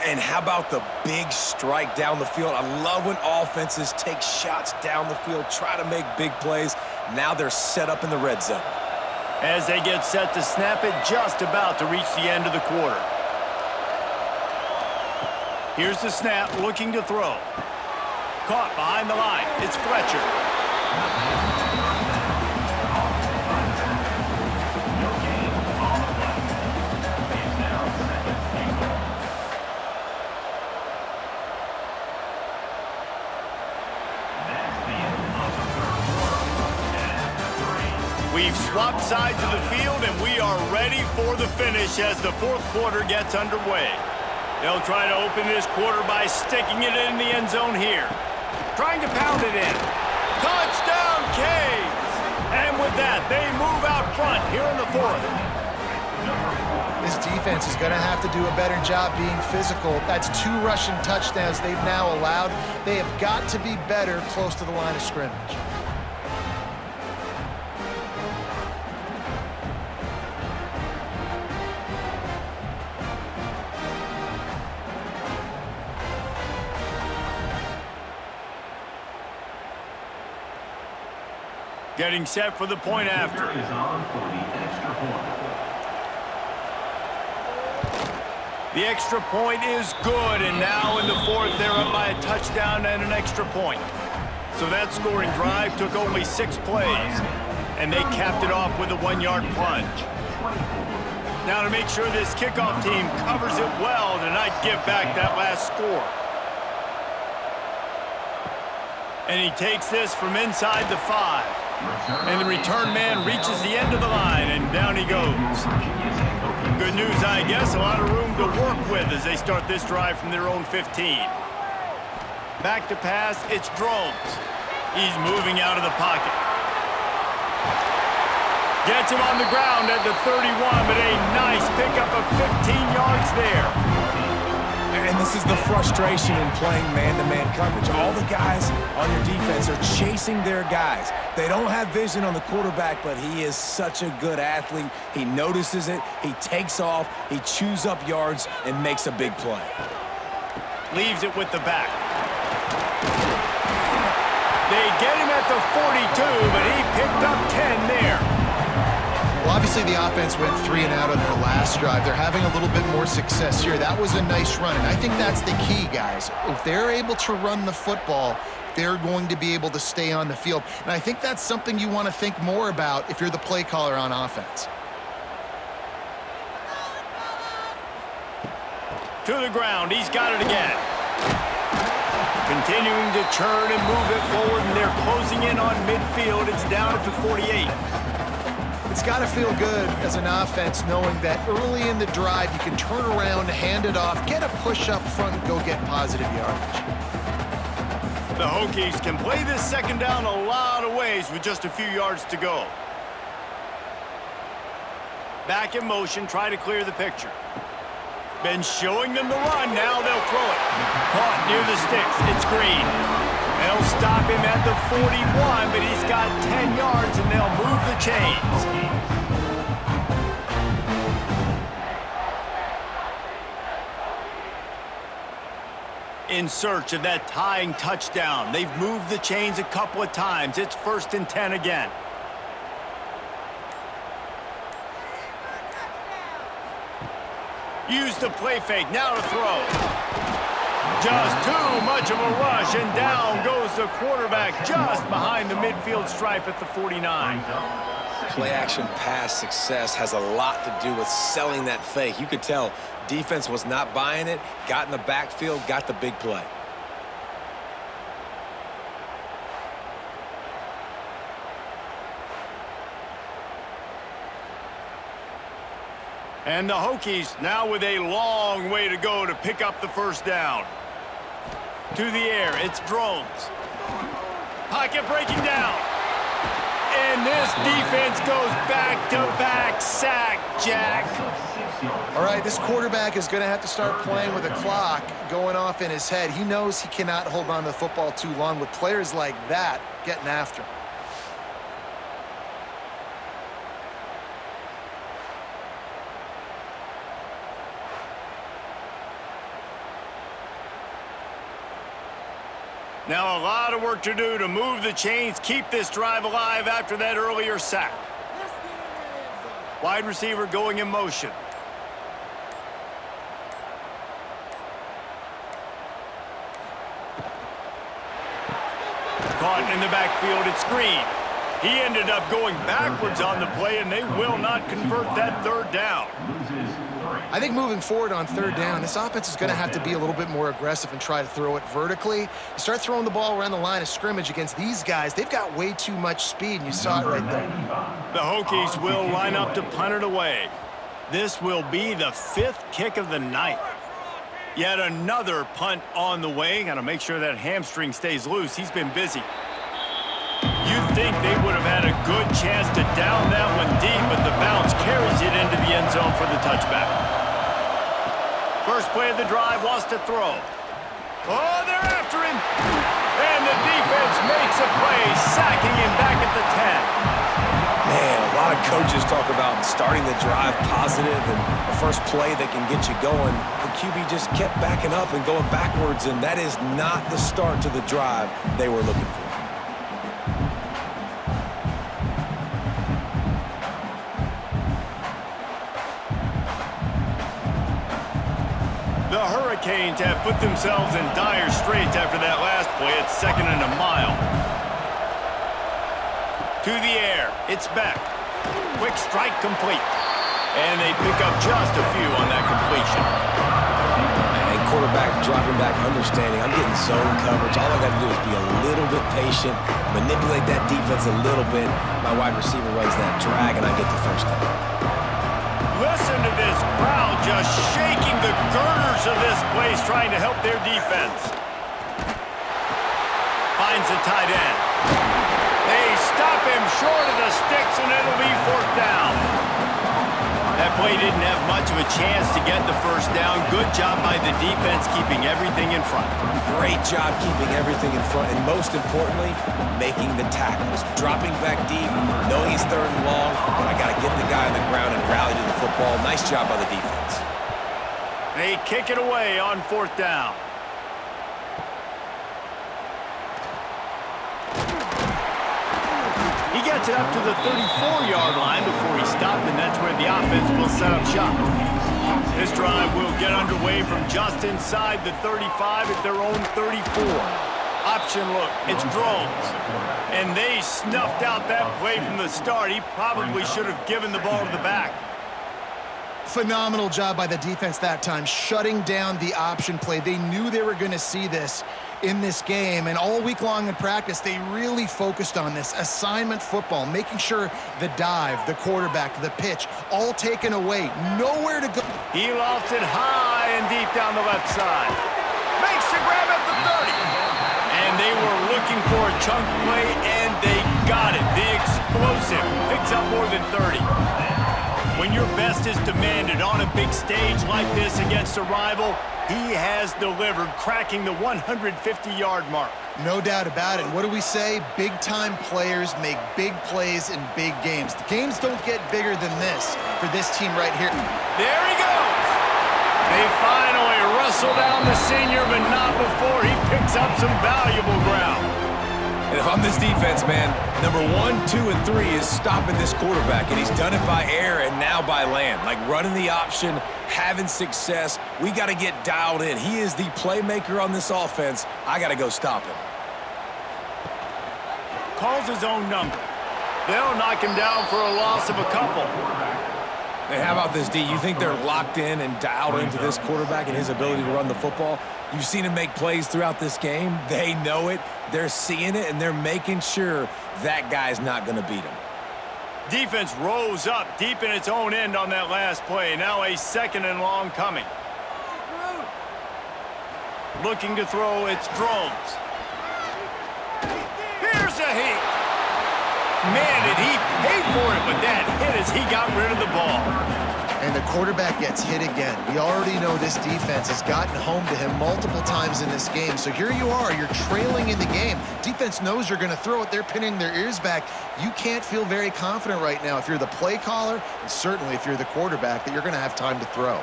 And how about the big strike down the field? I love when offenses take shots down the field, try to make big plays. Now they're set up in the red zone. As they get set to snap it, just about to reach the end of the quarter. Here's the snap, looking to throw. Caught behind the line. It's Fletcher. We've swapped sides of the field, and we are ready for the finish as the fourth quarter gets underway. They'll try to open this quarter by sticking it in the end zone here. Trying to pound it in. Touchdown, Canes! And with that, they move out front here in the fourth. This defense is going to have to do a better job being physical. That's 2 rushing touchdowns they've now allowed. They have got to be better close to the line of scrimmage. Getting set for the point after. The extra point is good, and now in the fourth, they're up by a touchdown and an extra point. So that scoring drive took only 6 plays, and they capped it off with a 1-yard plunge. Now to make sure this kickoff team covers it well to not give back that last score. And he takes this from inside the 5. And the return man reaches the end of the line, and down he goes. Good news, I guess, a lot of room to work with as they start this drive from their own 15. Back to pass, it's Drones. He's moving out of the pocket. Gets him on the ground at the 31, but a nice pickup of 15 yards there. And this is the frustration in playing man-to-man coverage. All the guys on your defense are chasing their guys. They don't have vision on the quarterback, but he is such a good athlete. He notices it, he takes off, he chews up yards, and makes a big play. Leaves it with the back. They get him at the 42, but he picked up 10 there. Well, obviously the offense went 3 and out on their last drive. They're having a little bit more success here. That was a nice run, and I think that's the key, guys. If they're able to run the football, they're going to be able to stay on the field. And I think that's something you want to think more about if you're the play caller on offense. To the ground, he's got it again. Continuing to churn and move it forward, and they're closing in on midfield. It's down at the 48. It's got to feel good as an offense knowing that early in the drive you can turn around, hand it off, get a push up front, and go get positive yardage. The Hokies can play this second down a lot of ways with just a few yards to go. Back in motion, try to clear the picture. Been showing them the run, now they'll throw it. Caught near the sticks, it's Green. They'll stop him at the 41, but he's got 10 yards, and they'll move the chains. In search of that tying touchdown. They've moved the chains a couple of times. It's 1st and 10 again. Use the play fake, now to throw. Just too much of a rush, and down goes the quarterback just behind the midfield stripe at the 49. Play-action pass success has a lot to do with selling that fake. You could tell defense was not buying it, got in the backfield, got the big play. And the Hokies now with a long way to go to pick up the first down. To the air, it's Drones. Pocket breaking down. And this defense goes back-to-back sack, Jack. All right, this quarterback is going to have to start playing with a clock going off in his head. He knows he cannot hold on to the football too long with players like that getting after him. Now a lot of work to do to move the chains, keep this drive alive after that earlier sack. Wide receiver going in motion. Caught in the backfield, it's Green. He ended up going backwards on the play, and they will not convert that 3rd down. I think moving forward on 3rd down, this offense is going to have to be a little bit more aggressive and try to throw it vertically. You start throwing the ball around the line of scrimmage against these guys, they've got way too much speed, and you saw it right there. The Hokies will line up to punt it away. This will be the 5th kick of the night. Yet another punt on the way. Got to make sure that hamstring stays loose. He's been busy. You'd think they would have had a good chance to down that one deep, but the bounce carries it into the end zone for the touchback. First play of the drive, wants to throw. Oh, they're after him. And the defense makes a play, sacking him back at the 10. Man, a lot of coaches talk about starting the drive positive and the first play that can get you going. The QB just kept backing up and going backwards, and that is not the start to the drive they were looking for. The Hurricanes have put themselves in dire straits after that last play. It's 2nd and a mile. To the air. It's Beck. Quick strike complete. And they pick up just a few on that completion. And quarterback dropping back, understanding I'm getting zone coverage. All I got to do is be a little bit patient, manipulate that defense a little bit. My wide receiver runs that drag, and I get the first down. Listen to this crowd just shaking the girders of this place, trying to help their defense. Finds the tight end. They stop him short of the sticks, and it'll be 4th down. That play didn't have much of a chance to get the first down. Good job by the defense keeping everything in front. Great job keeping everything in front, and most importantly, making the tackles. Dropping back deep, knowing he's 3rd and long, but I got to get the guy on the ground and rally to the football. Nice job by the defense. They kick it away on 4th down. He gets it up to the 34-yard line before he stopped, and that's where the offense will set up shop. This drive will get underway from just inside the 35 at their own 34. Option look, it's Drones. And they snuffed out that play from the start. He probably should have given the ball to the back. Phenomenal job by the defense that time, shutting down the option play. They knew they were going to see this in this game, and all week long in practice, they really focused on this assignment football, making sure the dive, the quarterback, the pitch, all taken away, nowhere to go. He lofts it high and deep down the left side. Makes the grab at the 30. And they were looking for a chunk play, and they got it. The explosive picks up more than 30. When your best is demanded on a big stage like this against a rival, he has delivered, cracking the 150-yard mark. No doubt about it. What do we say? Big-time players make big plays in big games. The games don't get bigger than this for this team right here. There he goes. They finally wrestle down the senior, but not before he picks up some valuable ground. And if I'm this defense, man, number 1, 2, and 3 is stopping this quarterback, and he's done it by air and now by land. Like running the option, having success. We got to get dialed in. He is the playmaker on this offense. I got to go stop him. Calls his own number. They'll knock him down for a loss of a couple. Hey, how about this, D? You think they're locked in and dialed into this quarterback and his ability to run the football? You've seen him make plays throughout this game. They know it. They're seeing it, and they're making sure that guy's not going to beat him. Defense rose up deep in its own end on that last play. Now a 2nd and long coming. Looking to throw, it's Drones. Here's a heat. Man, did he pay for it with that hit as he got rid of the ball. And the quarterback gets hit again. We already know this defense has gotten home to him multiple times in this game. So here you are, you're trailing in the game. Defense knows you're going to throw it. They're pinning their ears back. You can't feel very confident right now if you're the play caller, and certainly if you're the quarterback, that you're going to have time to throw.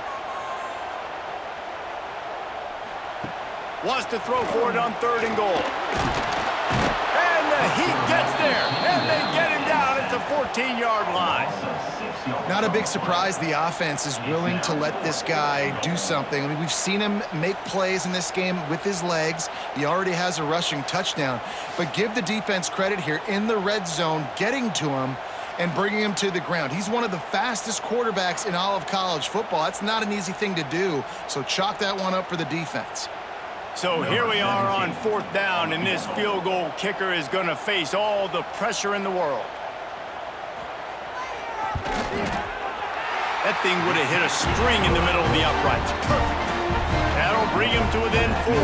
Wants to throw for it on 3rd and goal. And the heat gets there, and they get him down at the 14-yard line. Not a big surprise the offense is willing to let this guy do something. I mean, we've seen him make plays in this game with his legs. He already has a rushing touchdown. But give the defense credit here in the red zone, getting to him and bringing him to the ground. He's one of the fastest quarterbacks in all of college football. That's not an easy thing to do, so chalk that one up for the defense. So here we are on 4th down, and this field goal kicker is going to face all the pressure in the world. That thing would have hit a string in the middle of the uprights. Perfect. That'll bring him to within 4.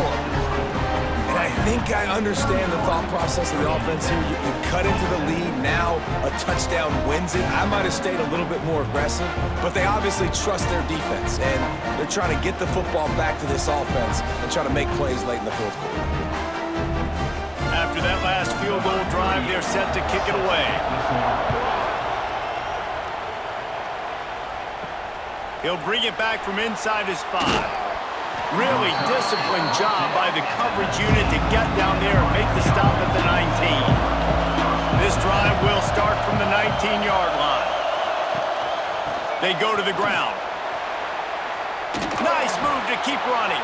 And I think I understand the thought process of the offense here. You cut into the lead. Now a touchdown wins it. I might have stayed a little bit more aggressive, but they obviously trust their defense, and they're trying to get the football back to this offense and try to make plays late in the 4th quarter. After that last field goal drive, they're set to kick it away. He'll bring it back from inside his 5. Really disciplined job by the coverage unit to get down there and make the stop at the 19. This drive will start from the 19-yard line. They go to the ground. Nice move to keep running.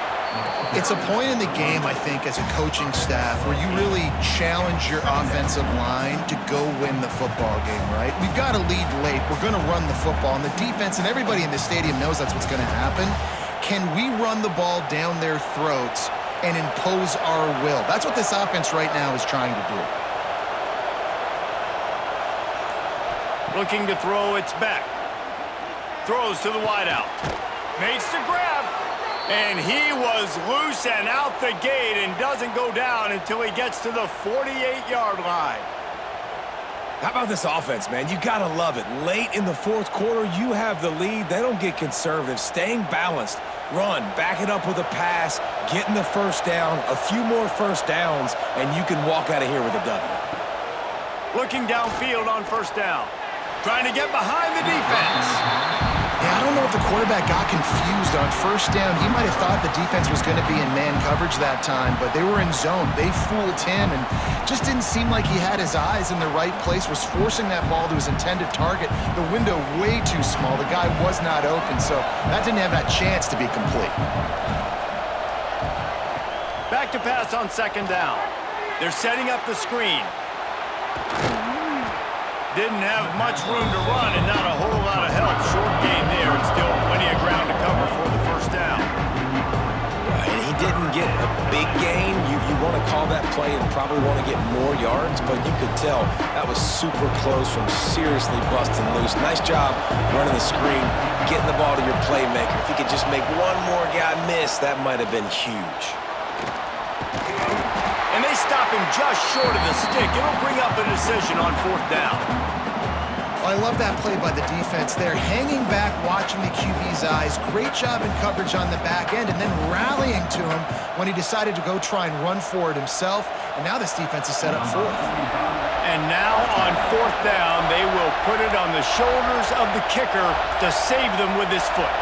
It's a point in the game, I think, as a coaching staff where you really challenge your offensive line to go win the football game, right? We've got to lead late. We're going to run the football. And the defense and everybody in the stadium knows that's what's going to happen. Can we run the ball down their throats and impose our will? That's what this offense right now is trying to do. Looking to throw, it's back. Throws to the wideout. Makes the grab. And he was loose and out the gate and doesn't go down until he gets to the 48-yard line. How about this offense, man? You got to love it. Late in the fourth quarter, you have the lead. They don't get conservative. Staying balanced. Run, back it up with a pass, getting the first down, a few more first downs, and you can walk out of here with a W. Looking downfield on first down. Trying to get behind the defense. Yeah, I don't know if the quarterback got confused on first down. He might have thought the defense was going to be in man coverage that time, but they were in zone. They fooled him and just didn't seem like he had his eyes in the right place, was forcing that ball to his intended target. The window way too small. The guy was not open, so that didn't have that chance to be complete. Back to pass on second down. They're setting up the screen. Didn't have much room to run and not a whole lot of help. Short gain there and still plenty of ground to cover for the first down. And he didn't get a big gain. You want to call that play and probably want to get more yards, but you could tell that was super close from seriously busting loose. Nice job running the screen, getting the ball to your playmaker. If he could just make one more guy miss, that might have been huge. And they stop him just short of the stick. It'll bring up a decision on fourth down. Well, I love that play by the defense there. Hanging back, watching the QB's eyes. Great job in coverage on the back end, and then rallying to him when he decided to go try and run for it himself. And now this defense is set up fourth. And now on fourth down, they will put it on the shoulders of the kicker to save them with his foot.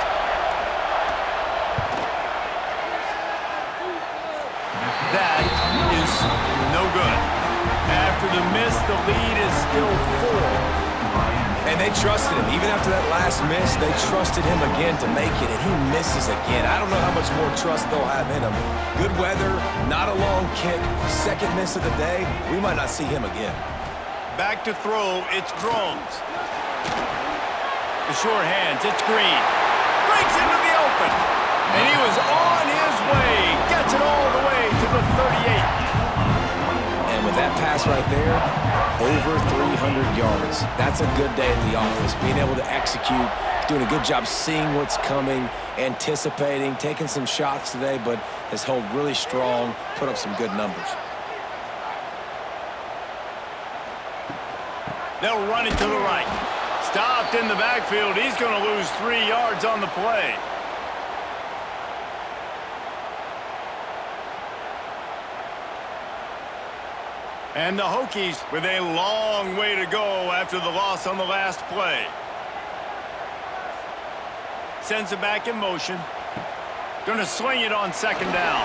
That is no good. After the miss, the lead is still 4. And they trusted him. Even after that last miss, they trusted him again to make it, and he misses again. I don't know how much more trust they'll have in him. Good weather, not a long kick, second miss of the day. We might not see him again. Back to throw, it's Drones. The sure hands, it's Green. Breaks into the open. And he was on his way. Gets it all the way to the 38. And with that pass right there, over 300 yards. That's a good day at the office. Being able to execute, doing a good job seeing what's coming, anticipating, taking some shots today, but has held really strong, put up some good numbers. They'll run it to the right. Stopped in the backfield. He's going to lose 3 yards on the play. And the Hokies with a long way to go after the loss on the last play. Sends it back in motion. Going to sling it on second down.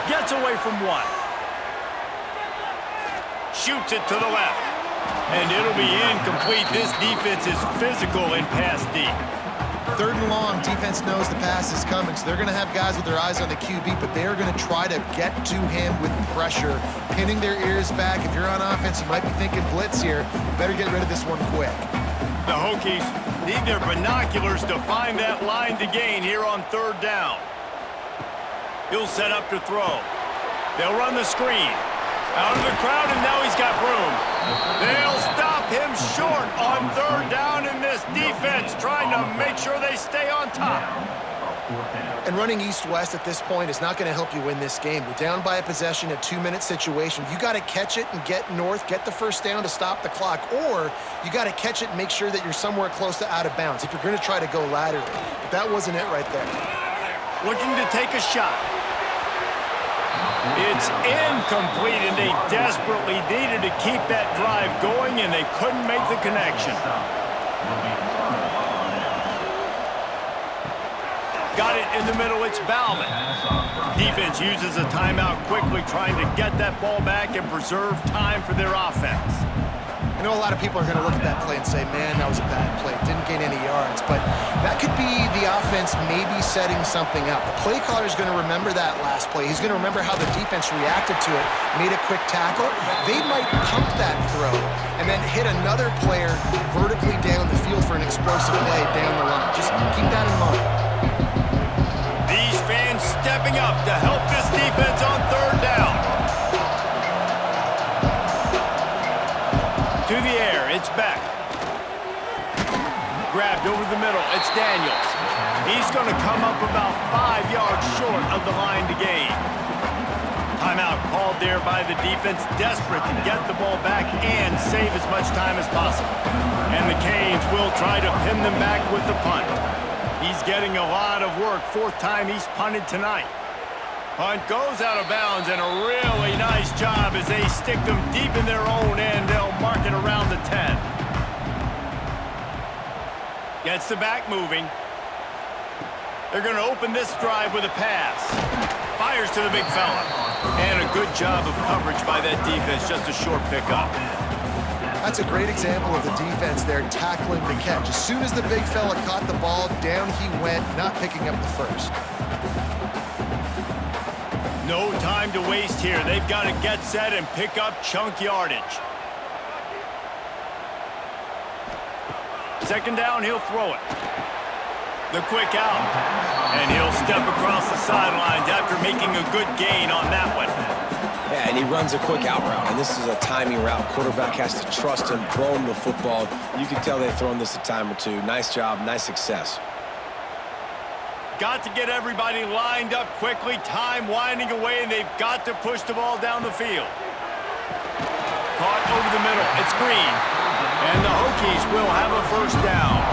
Gets away from one. Shoots it to the left. And it'll be incomplete. This defense is physical in pass deep. Third and long, defense knows the pass is coming, so they're going to have guys with their eyes on the QB, but they are going to try to get to him with pressure, pinning their ears back. If you're on offense, you might be thinking blitz here. Better get rid of this one quick. The Hokies need their binoculars to find that line to gain here on third down. He'll set up to throw. They'll run the screen. Out of the crowd, and now he's got room. They'll stop him short on third down, in this defense trying to make sure they stay on top. And running east-west at this point is not going to help you win this game. You're down by a possession, a 2-minute situation. You got to catch it and get north, get the first down to stop the clock, or you got to catch it and make sure that you're somewhere close to out of bounds if you're going to try to go laterally. But that wasn't it right there. Looking to take a shot. It's incomplete, and they desperately needed to keep that drive going, and they couldn't make the connection. Got it in the middle, it's Bauman. Defense uses a timeout quickly, trying to get that ball back and preserve time for their offense. And I know a lot of people are going to look at that play and say, man, that was a bad play. Didn't gain any yards. But that could be the offense maybe setting something up. The play caller is going to remember that last play. He's going to remember how the defense reacted to it, made a quick tackle. They might pump that throw and then hit another player vertically down the field for an explosive play down the line. Just keep that in mind. These fans stepping up to help this defense on third down. To the air, it's Beck. Grabbed over the middle, it's Daniels. He's going to come up about 5 yards short of the line to gain. Timeout called there by the defense, desperate to get the ball back and save as much time as possible. And the Canes will try to pin them back with the punt. He's getting a lot of work, fourth time he's punted tonight. Punt goes out of bounds, and a really nice job as they stick them deep in their own end. They'll mark it around the 10. Gets the back moving. They're going to open this drive with a pass. Fires to the big fella. And a good job of coverage by that defense, just a short pickup. That's a great example of the defense there tackling the catch. As soon as the big fella caught the ball, down he went, not picking up the first. No time to waste here. They've got to get set and pick up chunk yardage. Second down, he'll throw it. The quick out. And he'll step across the sidelines after making a good gain on that one. Yeah, and he runs a quick out route, and this is a timing route. Quarterback has to trust him, throw him the football. You can tell they've thrown this a time or two. Nice job, nice success. Got to get everybody lined up quickly. Time winding away, and they've got to push the ball down the field. Caught over the middle. It's Green. And the Hokies will have a first down.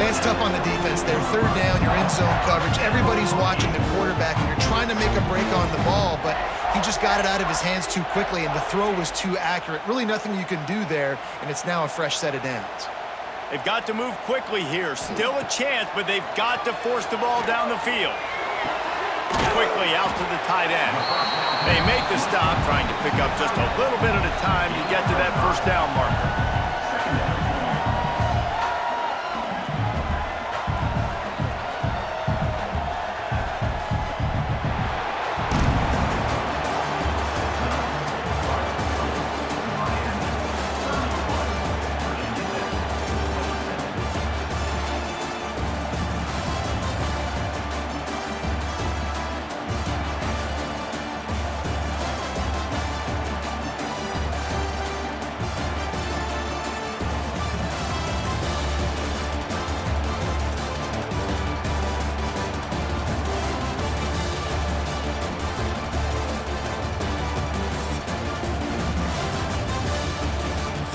It's tough on the defense there. Third down, you're in zone coverage. Everybody's watching the quarterback, and you're trying to make a break on the ball, but he just got it out of his hands too quickly, and the throw was too accurate. Really nothing you can do there, and it's now a fresh set of downs. They've got to move quickly here. Still a chance, but they've got to force the ball down the field. Quickly out to the tight end. They make the stop, trying to pick up just a little bit at a time to get to that first down marker.